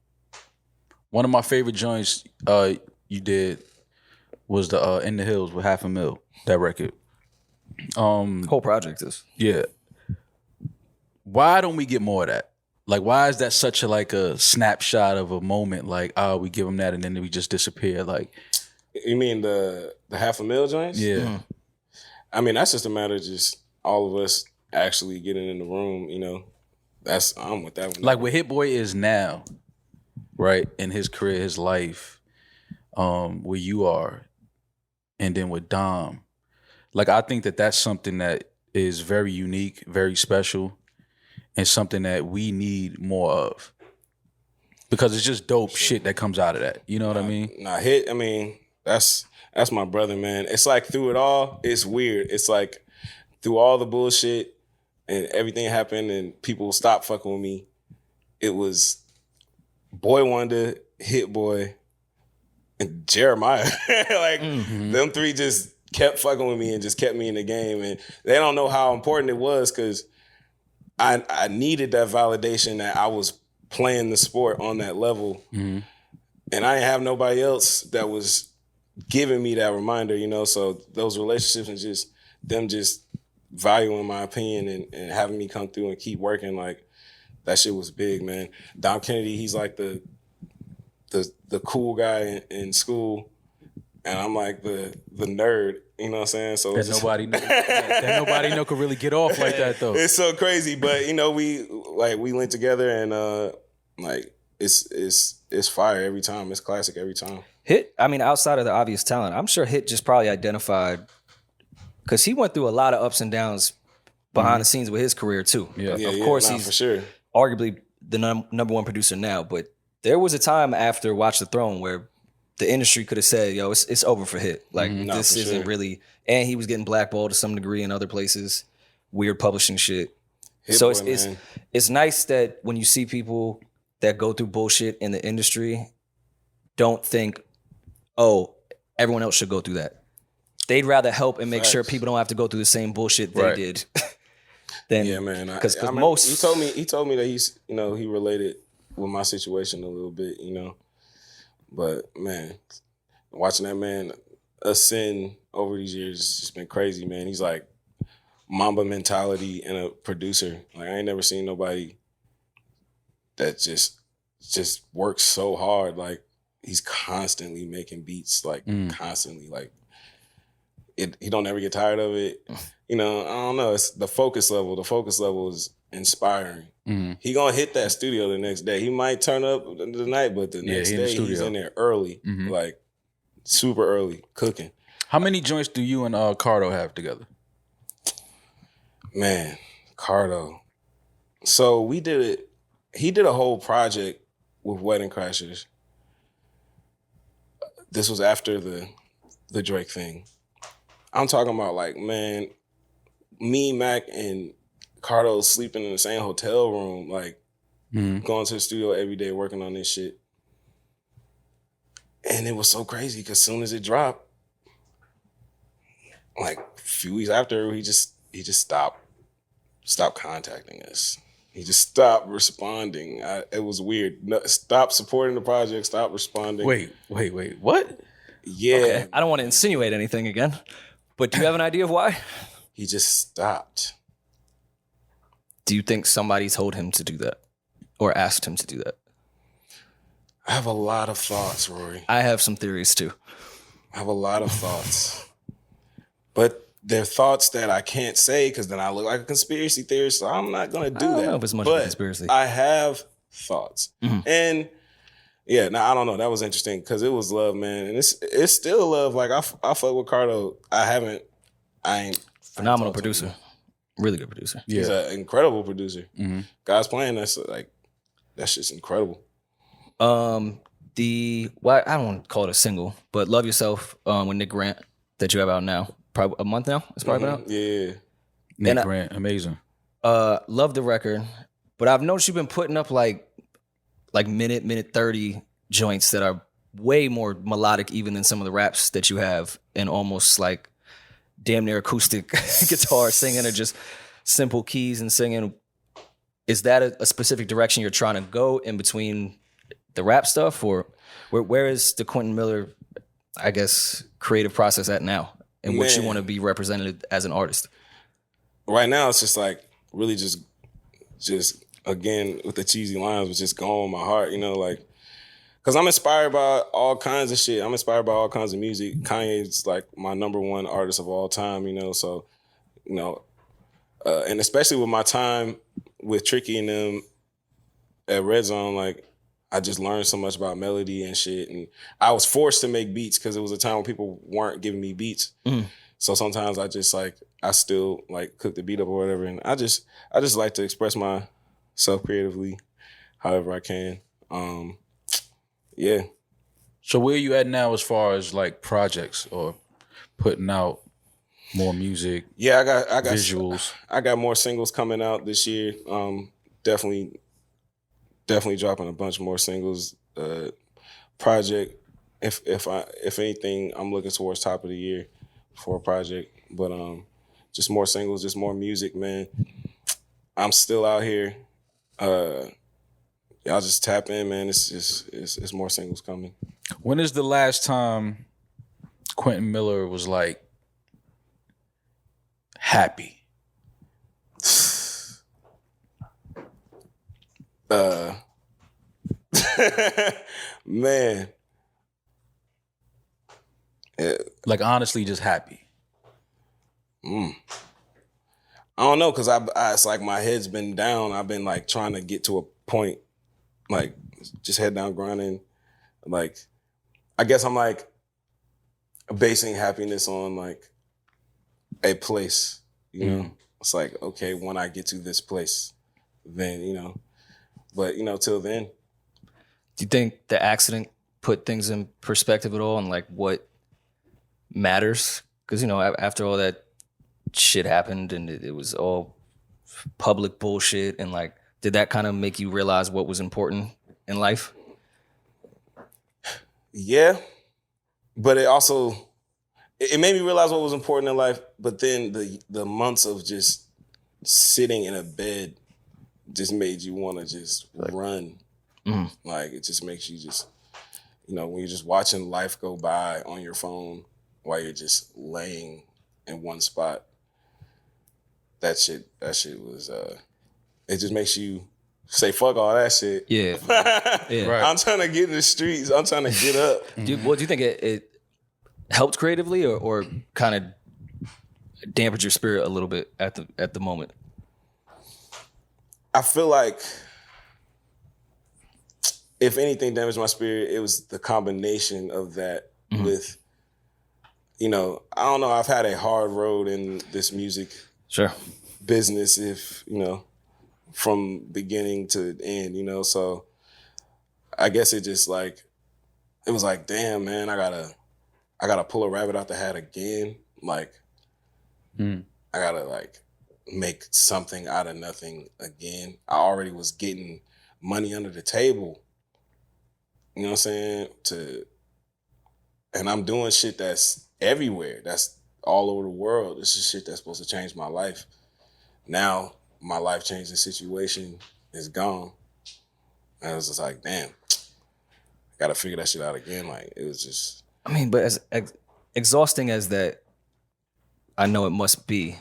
of my favorite joints you did was the In the Hills with $500,000, that record. whole project is. Yeah. Why don't we get more of that? Like, why is that such a snapshot of a moment? Like, we give them that and then we just disappear. Like, You mean the $500,000 joints? yeah. I mean, that's just a matter of just all of us actually getting in the room. I'm with that one. Like where Hit Boy is now, right? In his career, his life, where you are, and then with Dom. Like, I think that that's something that is very unique, very special, and something that we need more of. Because it's just dope shit that comes out of that. You know what I mean? Hit. I mean, that's my brother, man. It's like through it all, it's weird. It's like through all the bullshit and everything happened and people stopped fucking with me. It was Boy Wonder, Hit Boy, and Jeremiah. Them three just kept fucking with me and just kept me in the game. And they don't know how important it was because I needed that validation that I was playing the sport on that level. And I didn't have nobody else that was giving me that reminder, so those relationships and just them just valuing my opinion and having me come through and keep working, like that shit was big, man. Dom Kennedy, he's like the cool guy in school, and I'm like the nerd, you know what I'm saying? So That nobody know could really get off like that though. it's so crazy, but we linked together and it's fire every time. It's classic every time. Hit, I mean, outside of the obvious talent, I'm sure Hit just probably identified, because he went through a lot of ups and downs behind the scenes with his career too. Yeah. Of course, he's for sure. arguably the number one producer now, but there was a time after Watch the Throne where the industry could have said, yo, it's over for Hit. Like, this for isn't sure. really, and he was getting blackballed to some degree in other places, weird publishing shit. Hit So Boy, man. it's nice that when you see people that go through bullshit in the industry, don't think, oh, everyone else should go through that. They'd rather help and make sure people don't have to go through the same bullshit they did. Than, Yeah, man. Because I remember most he told me that he's he related with my situation a little bit, But man, watching that man ascend over these years has just been crazy, man. He's like Mamba mentality and a producer. Like, I ain't never seen nobody that just works so hard. Like, he's constantly making beats, like constantly. Like, he don't ever get tired of it. I don't know. It's the focus level. The focus level is inspiring. He gonna hit that studio the next day. He might turn up the night, but the next day he's in there early, like super early, cooking. How many joints do you and Cardo have together? Man, Cardo. So we did it. He did a whole project with Wedding Crashers. This was after the Drake thing. I'm talking about like, man, me, Mac, and Cardo sleeping in the same hotel room, like going to the studio every day working on this shit. And it was so crazy because as soon as it dropped, like a few weeks after, he just stopped contacting us. He just stopped responding. It was weird. No, stopped supporting the project, stopped responding. Wait. What? Yeah. Okay. I don't want to insinuate anything again, but do you have an idea of why? He just stopped. Do you think somebody told him to do that or asked him to do that? I have a lot of thoughts, Rory. I have some theories too. I have a lot of thoughts. But they're thoughts that I can't say because then I look like a conspiracy theorist, so I'm not going to do that. I don't know if it's much of a conspiracy. I have thoughts. And yeah, I don't know. That was interesting because it was love, man. And it's still love. Like I fuck with Cardo. I ain't phenomenal producer. Really good producer. Yeah. He's an incredible producer. God's plan, that's just incredible. I don't want to call it a single, but Love Yourself with Nick Grant that you have out now. Probably a month now. It's probably been out. Yeah. Nick Grant, amazing. Love the record, but I've noticed you've been putting up like minute 30 joints that are way more melodic even than some of the raps that you have, and almost like damn near acoustic guitar singing or just simple keys and singing. Is that a specific direction you're trying to go in between the rap stuff, or where is the Quentin Miller, I guess, creative process at now, and what you want to be represented as an artist? Right now, it's just like really just again with the cheesy lines, but just going with my heart, like, because I'm inspired by all kinds of shit. I'm inspired by all kinds of music. Kanye's like my number one artist of all time, so, and especially with my time with Tricky and them at Red Zone, like, I just learned so much about melody and shit. And I was forced to make beats because it was a time when people weren't giving me beats. So sometimes I still like cook the beat up or whatever. And I just like to express myself creatively however I can. Yeah. So where are you at now as far as like projects or putting out more music? Yeah, I got visuals. I got more singles coming out this year. Definitely dropping a bunch more singles. Project, if anything, I'm looking towards top of the year for a project. But just more singles, just more music, man. I'm still out here. Y'all just tap in, man. It's more singles coming. When is the last time Quentin Miller was like happy? Man. Yeah. Like honestly just happy. I don't know, because it's like my head's been down. I've been like trying to get to a point, like just head down grinding. Like, I guess I'm like basing happiness on like a place, It's like, okay, when I get to this place, then, but till then. Do you think the accident put things in perspective at all, and like what matters? Because, after all that shit happened and it was all public bullshit, and like, did that kind of make you realize what was important in life? Yeah, but it also, it made me realize what was important in life, but then the months of just sitting in a bed just made you want to just run. Like, it just makes you just, when you're just watching life go by on your phone while you're just laying in one spot, that shit was, it just makes you say, fuck all that shit. Yeah. Yeah. Right. I'm trying to get in the streets. I'm trying to get up. Do you think it helped creatively or kind of dampened your spirit a little bit at the moment? I feel like if anything damaged my spirit, it was the combination of that with you know, I don't know. I've had a hard road in this music business, if, you know, from beginning to end, you know. So I guess it just like, it was like, damn, man, I gotta pull a rabbit out the hat again. Like, I gotta like make something out of nothing again. I already was getting money under the table. You know what I'm saying? And I'm doing shit that's everywhere. That's all over the world. This is shit that's supposed to change my life. Now my life changing situation is gone. And I was just like, damn, I gotta figure that shit out again. Like, it was just. I mean, but as exhausting as that, I know it must be.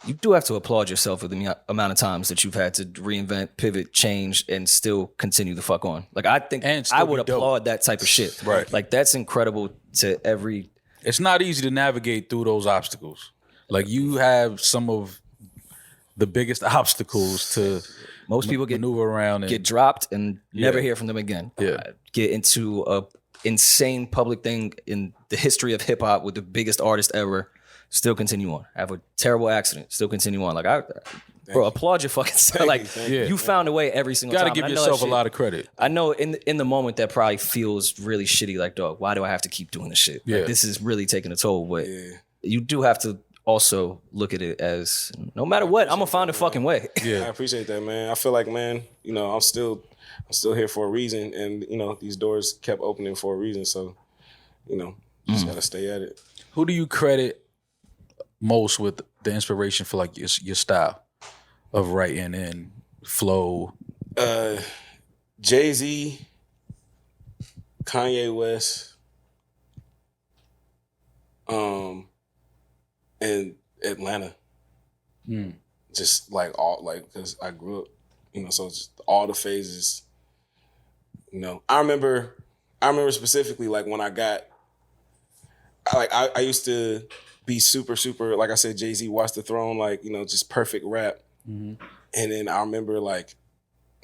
You do have to applaud yourself for the amount of times that you've had to reinvent, pivot, change, and still continue to fuck on. Like, I think I would applaud that type of shit. Right. Like, that's incredible to every. It's not easy to navigate through those obstacles. Like, you have some of the biggest obstacles to most people maneuver around and get dropped and never hear from them again. Get into a insane public thing in the history of hip hop with the biggest artist ever. Still continue on. Have a terrible accident. Still continue on. Like, bro, applaud your fucking self. Like, you found a way every single time. You gotta give yourself a lot of credit. I know in the moment that probably feels really shitty. Like, dog, why do I have to keep doing this shit? Like, this is really taking a toll. But you do have to also look at it as, no matter what, I'm gonna find a fucking way. Yeah, I appreciate that, man. I feel like, man, you know, I'm still here for a reason, and you know, these doors kept opening for a reason. So, you know, just gotta stay at it. Who do you credit most with the inspiration for like your style of writing and flow? Jay-Z, Kanye West, and Atlanta. Just like because I grew up, you know, so just all the phases. You know, I remember specifically like when I used to be super, like I said, Jay-Z, Watch the Throne, like, you know, just perfect rap. And then I remember like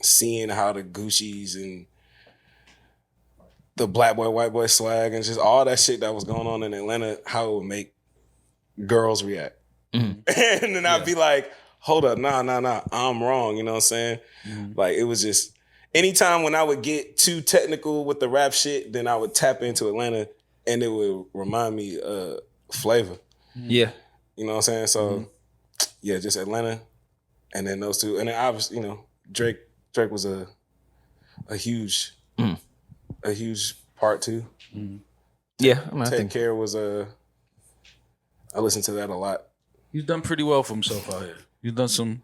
seeing how the Gucci's and the black boy, white boy swag and just all that shit that was going on in Atlanta, how it would make girls react. And then I'd be like, hold up, nah, I'm wrong, you know what I'm saying? Like, it was just, anytime when I would get too technical with the rap shit, then I would tap into Atlanta and it would remind me of Flavor. Yeah. You know what I'm saying? So, yeah, just Atlanta. And then those two. And then obviously, you know, Drake was a huge part too. Yeah. I Take Care was I listened to that a lot. He's done pretty well for himself out here. He's done some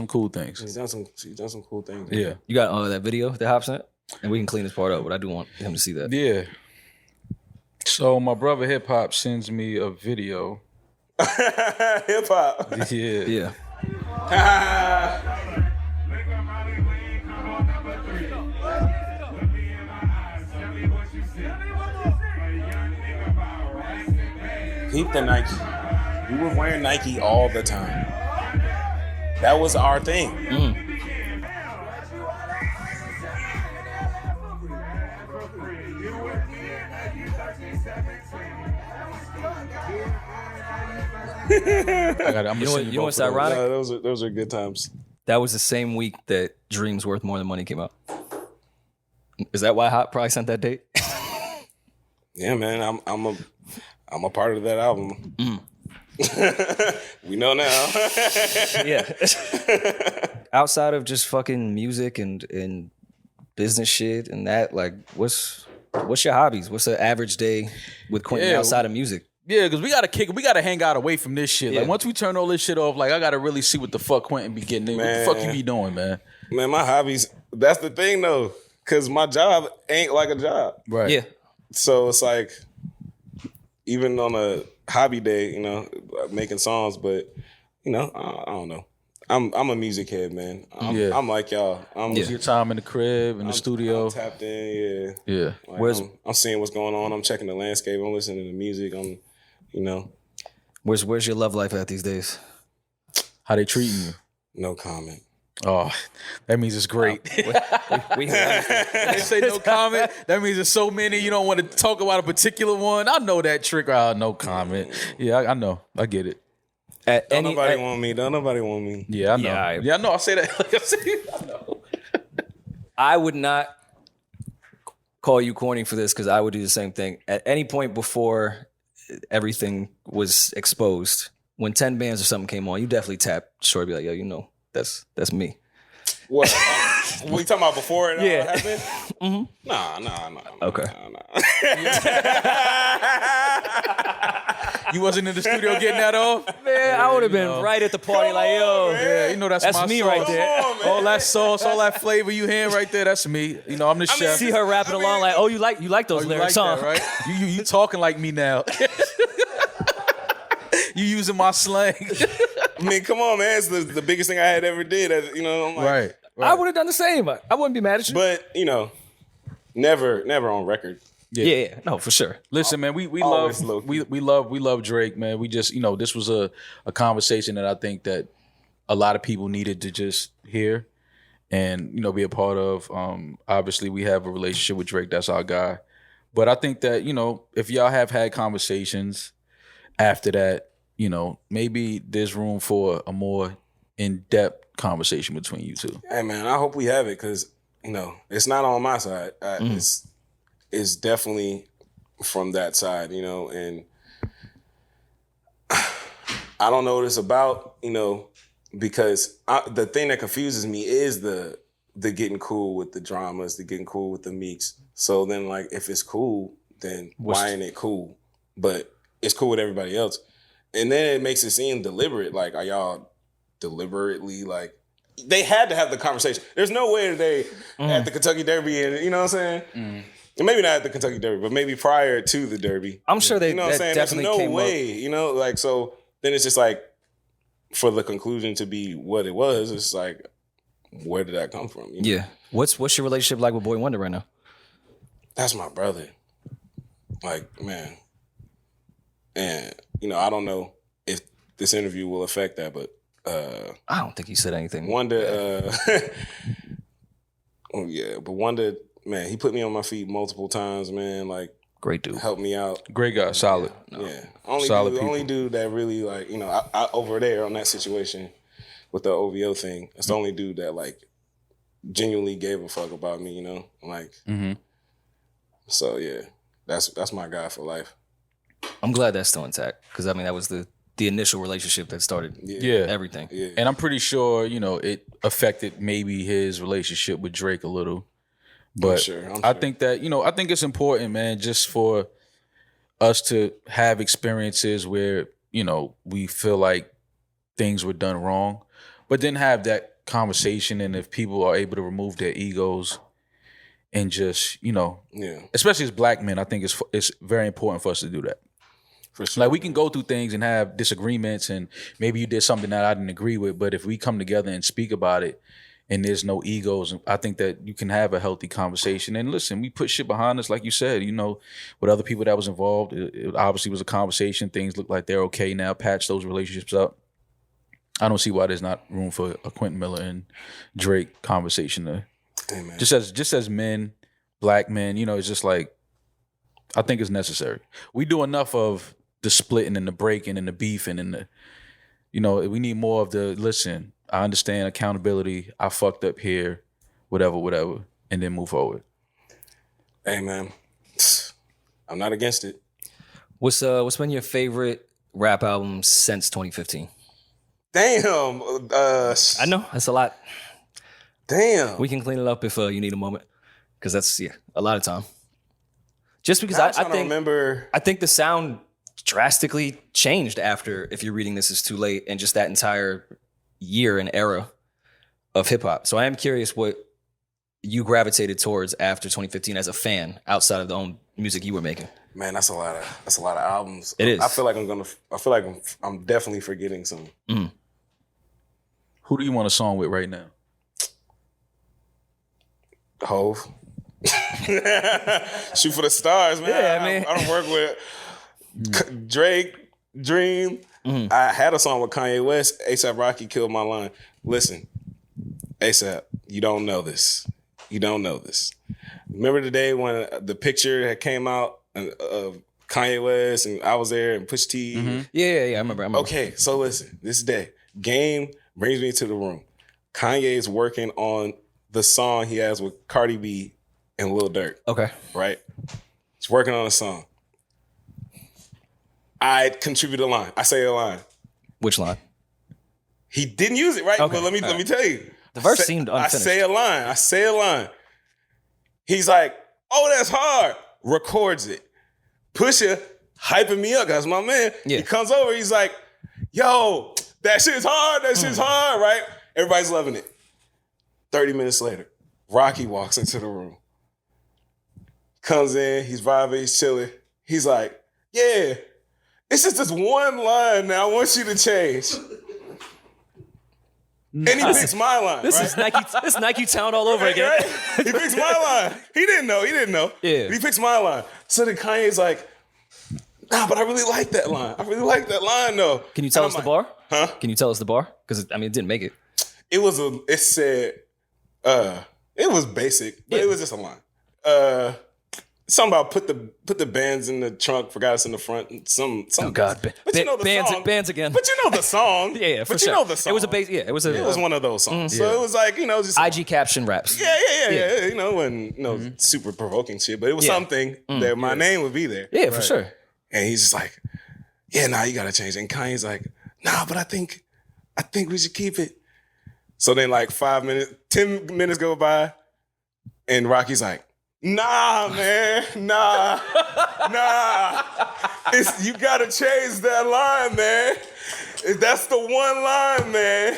cool things. He's done some cool things. Yeah. You got that video that Hop sent? And we can clean this part up, but I do want him to see that. Yeah. So my brother Hip Hop sends me a video. Hip Hop. Yeah. Keep the Nike. We were wearing Nike all the time. That was our thing. You know what's ironic? No, those are good times. That was the same week that Dreams Worth More Than Money came out. Is that why Hot probably sent that date? Yeah, man. I'm a part of that album. We know now. Yeah. Outside of just fucking music and business shit and that, like, what's your hobbies? What's the average day with Quentin outside of music? Yeah, because we gotta hang out away from this shit. Like, once we turn all this shit off, like, I gotta really see what the fuck Quentin be getting in. What the fuck you be doing, man? Man, my hobbies, that's the thing though. Cause my job ain't like a job. Right. Yeah. So it's like, even on a hobby day, you know, making songs, but you know, I don't know. I'm a music head, man. I'm like y'all. Your time in the crib, in the studio. I'm tapped in, yeah. Yeah. Like, I'm seeing what's going on. I'm checking the landscape. I'm listening to music. You know. Where's your love life at these days? How they treating you? No comment. Oh, that means it's great. We They say no comment. That means there's so many. You don't want to talk about a particular one. I know that trick. No comment. Yeah, I know. I get it. Don't nobody want me. Don't nobody want me. Yeah, I know. I know. I say that. Like I say, I know. I would not call you corny for this because I would do the same thing. At any point before everything was exposed, when 10 bands or something came on, you definitely tap Shorty, be like, yo, you know, that's me. What? We talking about before it happened? Mm-hmm. Nah. Okay. Nah. You wasn't in the studio getting that off? Man, I would have been right at the party like, yo. Yeah, you know that's my me sauce. right there. All that sauce, all that flavor you hearing right there, that's me. You know, I'm the chef. See her rapping along like, oh, you like those lyrics, like huh? that, right? You talking like me now. You using my slang. I mean, come on, man. It's the biggest thing I had ever did. You know, I'm like, Right. I would have done the same. I wouldn't be mad at you. But, you know, never on record. Yeah, no, for sure. Listen, man, we love Drake, man. We just, you know, this was a conversation that I think that a lot of people needed to just hear and, you know, be a part of. Obviously, we have a relationship with Drake. That's our guy. But I think that, you know, if y'all have had conversations after that, you know, maybe there's room for a more in-depth conversation between you two. Hey, man, I hope we have it because, you know, it's not on my side. It's definitely from that side, you know, and I don't know what it's about, you know, because the thing that confuses me is the getting cool with the dramas, the getting cool with the Meeks. So then, like, if it's cool, then why ain't it cool? But it's cool with everybody else. And then it makes it seem deliberate. Like, are y'all deliberately, like, they had to have the conversation. There's no way that they at the Kentucky Derby and, you know what I'm saying? Maybe not at the Kentucky Derby, but maybe prior to the Derby. I'm sure they, you know what I'm saying? There's no way, you know? Like, so then it's just like, for the conclusion to be what it was, it's like, where did that come from? You know? Yeah. What's your relationship like with Boy Wonder right now? That's my brother. Like, man. And, you know, I don't know if this interview will affect that, but I don't think he said anything. Wonder, but Wonder, man, he put me on my feet multiple times, man. Like, great dude. Helped me out. Great guy, solid. Yeah. Only dude that really, like, you know, I over there on that situation with the OVO thing, that's the only dude that, like, genuinely gave a fuck about me, you know? Like, so, yeah, that's my guy for life. I'm glad that's still intact because, I mean, that was the initial relationship that started everything. Yeah. And I'm pretty sure, you know, it affected maybe his relationship with Drake a little. But I think that, you know, I think it's important, man, just for us to have experiences where, you know, we feel like things were done wrong, but then have that conversation. And if people are able to remove their egos and just, you know, especially as black men, I think it's very important for us to do that. For sure. Like, we can go through things and have disagreements, and maybe you did something that I didn't agree with, but if we come together and speak about it and there's no egos, I think that you can have a healthy conversation. And listen, we put shit behind us, like you said, you know, with other people that was involved, it obviously was a conversation. Things look like they're okay now. Patch those relationships up. I don't see why there's not room for a Quentin Miller and Drake conversation there. Amen. Just as men, black men, you know, it's just like, I think it's necessary. We do enough of the splitting and the breaking and the beefing and the, you know, we need more of the, listen, I understand accountability. I fucked up here, whatever, and then move forward. Hey, man, I'm not against it. What's been your favorite rap album since 2015? Damn. I know that's a lot. Damn. We can clean it up if you need a moment, because that's a lot of time. Just because I think the sound drastically changed after If You're Reading This Is Too Late, and just that entire year and era of hip hop. So I am curious what you gravitated towards after 2015 as a fan, outside of the own music you were making. Man, that's a lot of albums. It is. I feel like I'm definitely forgetting some. Who do you want a song with right now? Hove. Shoot for the stars, man. Yeah, man. I don't work with Drake, Dream. I had a song with Kanye West. A$AP Rocky killed my line. Listen, ASAP, you don't know this. You don't know this. Remember the day when the picture had came out of Kanye West and I was there and Push T? Mm-hmm. Yeah, I remember. Okay, so listen, this day, Game brings me to the room. Kanye is working on the song he has with Cardi B and Lil Durk. Okay. Right? He's working on a song. I contribute a line. I say a line. Which line? He didn't use it, right? Okay. But let me tell you. The verse seemed unfinished. I say a line. He's like, oh, that's hard. Records it. Pusha hyping me up. That's my man. Yeah. He comes over. He's like, yo, that shit's hard. That shit's hard, right? Everybody's loving it. 30 minutes later, Rocky walks into the room. Comes in. He's vibing. He's chilling. He's like, yeah, it's just this one line that I want you to change. And he picks my line. This is Nike. This is Nike Town all over again. Right? He picks my line. He didn't know. Yeah. He picks my line. So then Kanye's like, nah, but I really like that line. I really like that line though. Can you tell us the bar? Huh? Can you tell us the bar? Because it didn't make it. It was it was basic, but it was just a line. Something about put the bands in the trunk, forgot us in the front. Some Oh God, but you know the song. bands again. But you know the song. Yeah, for but sure. You know the song. It was a base. Yeah, it was one of those songs. So it was like, just IG caption raps. Yeah. And super provoking shit, but it was something that my name would be there. Yeah, for sure. And he's just like, yeah, nah, you gotta change it. And Kanye's like, nah, but I think we should keep it. So then like 10 minutes go by, and Rocky's like, nah, man, nah. You gotta change that line, man. That's the one line, man.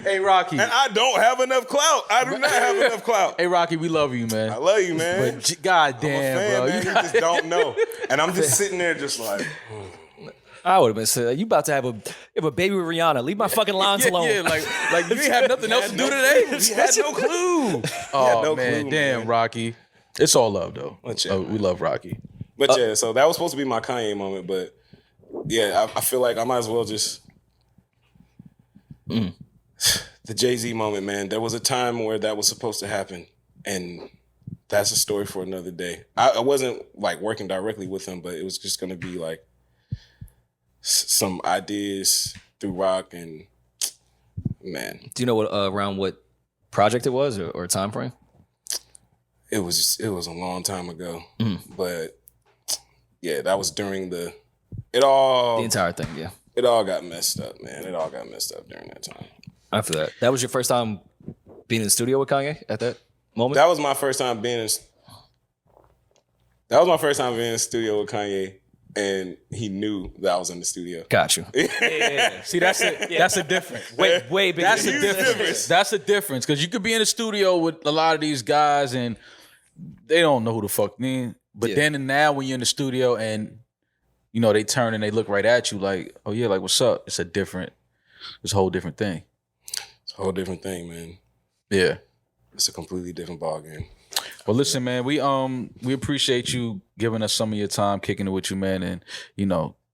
Hey, Rocky. And I don't have enough clout. I do not have enough clout. Hey, Rocky, we love you, man. I love you, man. But God damn, I'm a fan, bro. man. You just don't know. And I'm just sitting there just like, I would have been saying, you about to have a baby with Rihanna. Leave my fucking lines alone. Yeah, like you ain't have nothing else to do today. we had no clue. Oh man, damn, Rocky. It's all love though. We love Rocky. But yeah, so that was supposed to be my Kanye moment. But yeah, I feel like I might as well just the Jay-Z moment, man. There was a time where that was supposed to happen, and that's a story for another day. I wasn't like working directly with him, but it was just gonna be like some ideas through Rock, and man. Do you know around what project it was or time frame? It was a long time ago, but yeah, that was during the entire thing. Yeah, it all got messed up, man. It all got messed up during that time. I feel that. That was your first time being in the studio with Kanye at that moment? That was my first time being in the studio with Kanye, and he knew that I was in the studio. Got you. Yeah. See, that's a difference. Way bigger. That's a difference. That's a difference because you could be in the studio with a lot of these guys and they don't know who the fuck me. But then and now, when you're in the studio and they turn and they look right at you like, oh yeah, like what's up? It's a whole different thing. It's a whole different thing, man. Yeah, it's a completely different ball game. Well, listen, man, we appreciate you giving us some of your time, kicking it with you, man, and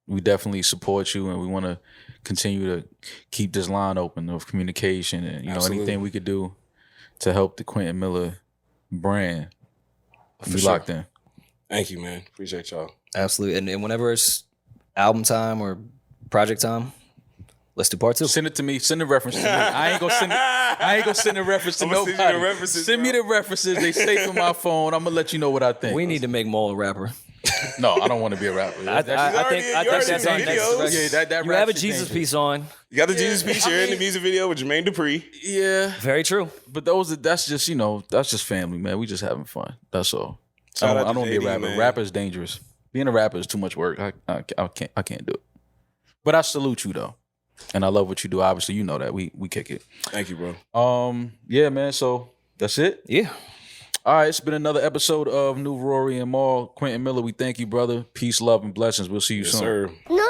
we definitely support you, and we want to continue to keep this line open of communication, and anything we could do to help the Quentin Miller brand. Be locked in. Thank you, man. Appreciate y'all. Absolutely, and whenever it's album time or project time, let's do part 2. Send it to me. Send the reference to me. I ain't gonna send the reference to nobody. Send you the references, send me the references. They safe in my phone. I'm gonna let you know what I think. We need to make Maul a rapper. No, I don't want to be a rapper. I think that's our next. Yeah, that you have a Jesus piece on. You got the Jesus piece. You're in the music video with Jermaine Dupri. Yeah, very true. But that's just family, man. We just having fun. That's all. I don't want to be a rapper. Man. Rapper is dangerous. Being a rapper is too much work. I can't do it. But I salute you though. And I love what you do. Obviously, you know that. We kick it. Thank you, bro. Yeah, man. So that's it. Yeah. All right. It's been another episode of New Rory and Mal. Quentin Miller, we thank you, brother. Peace, love, and blessings. We'll see you soon. Sir. No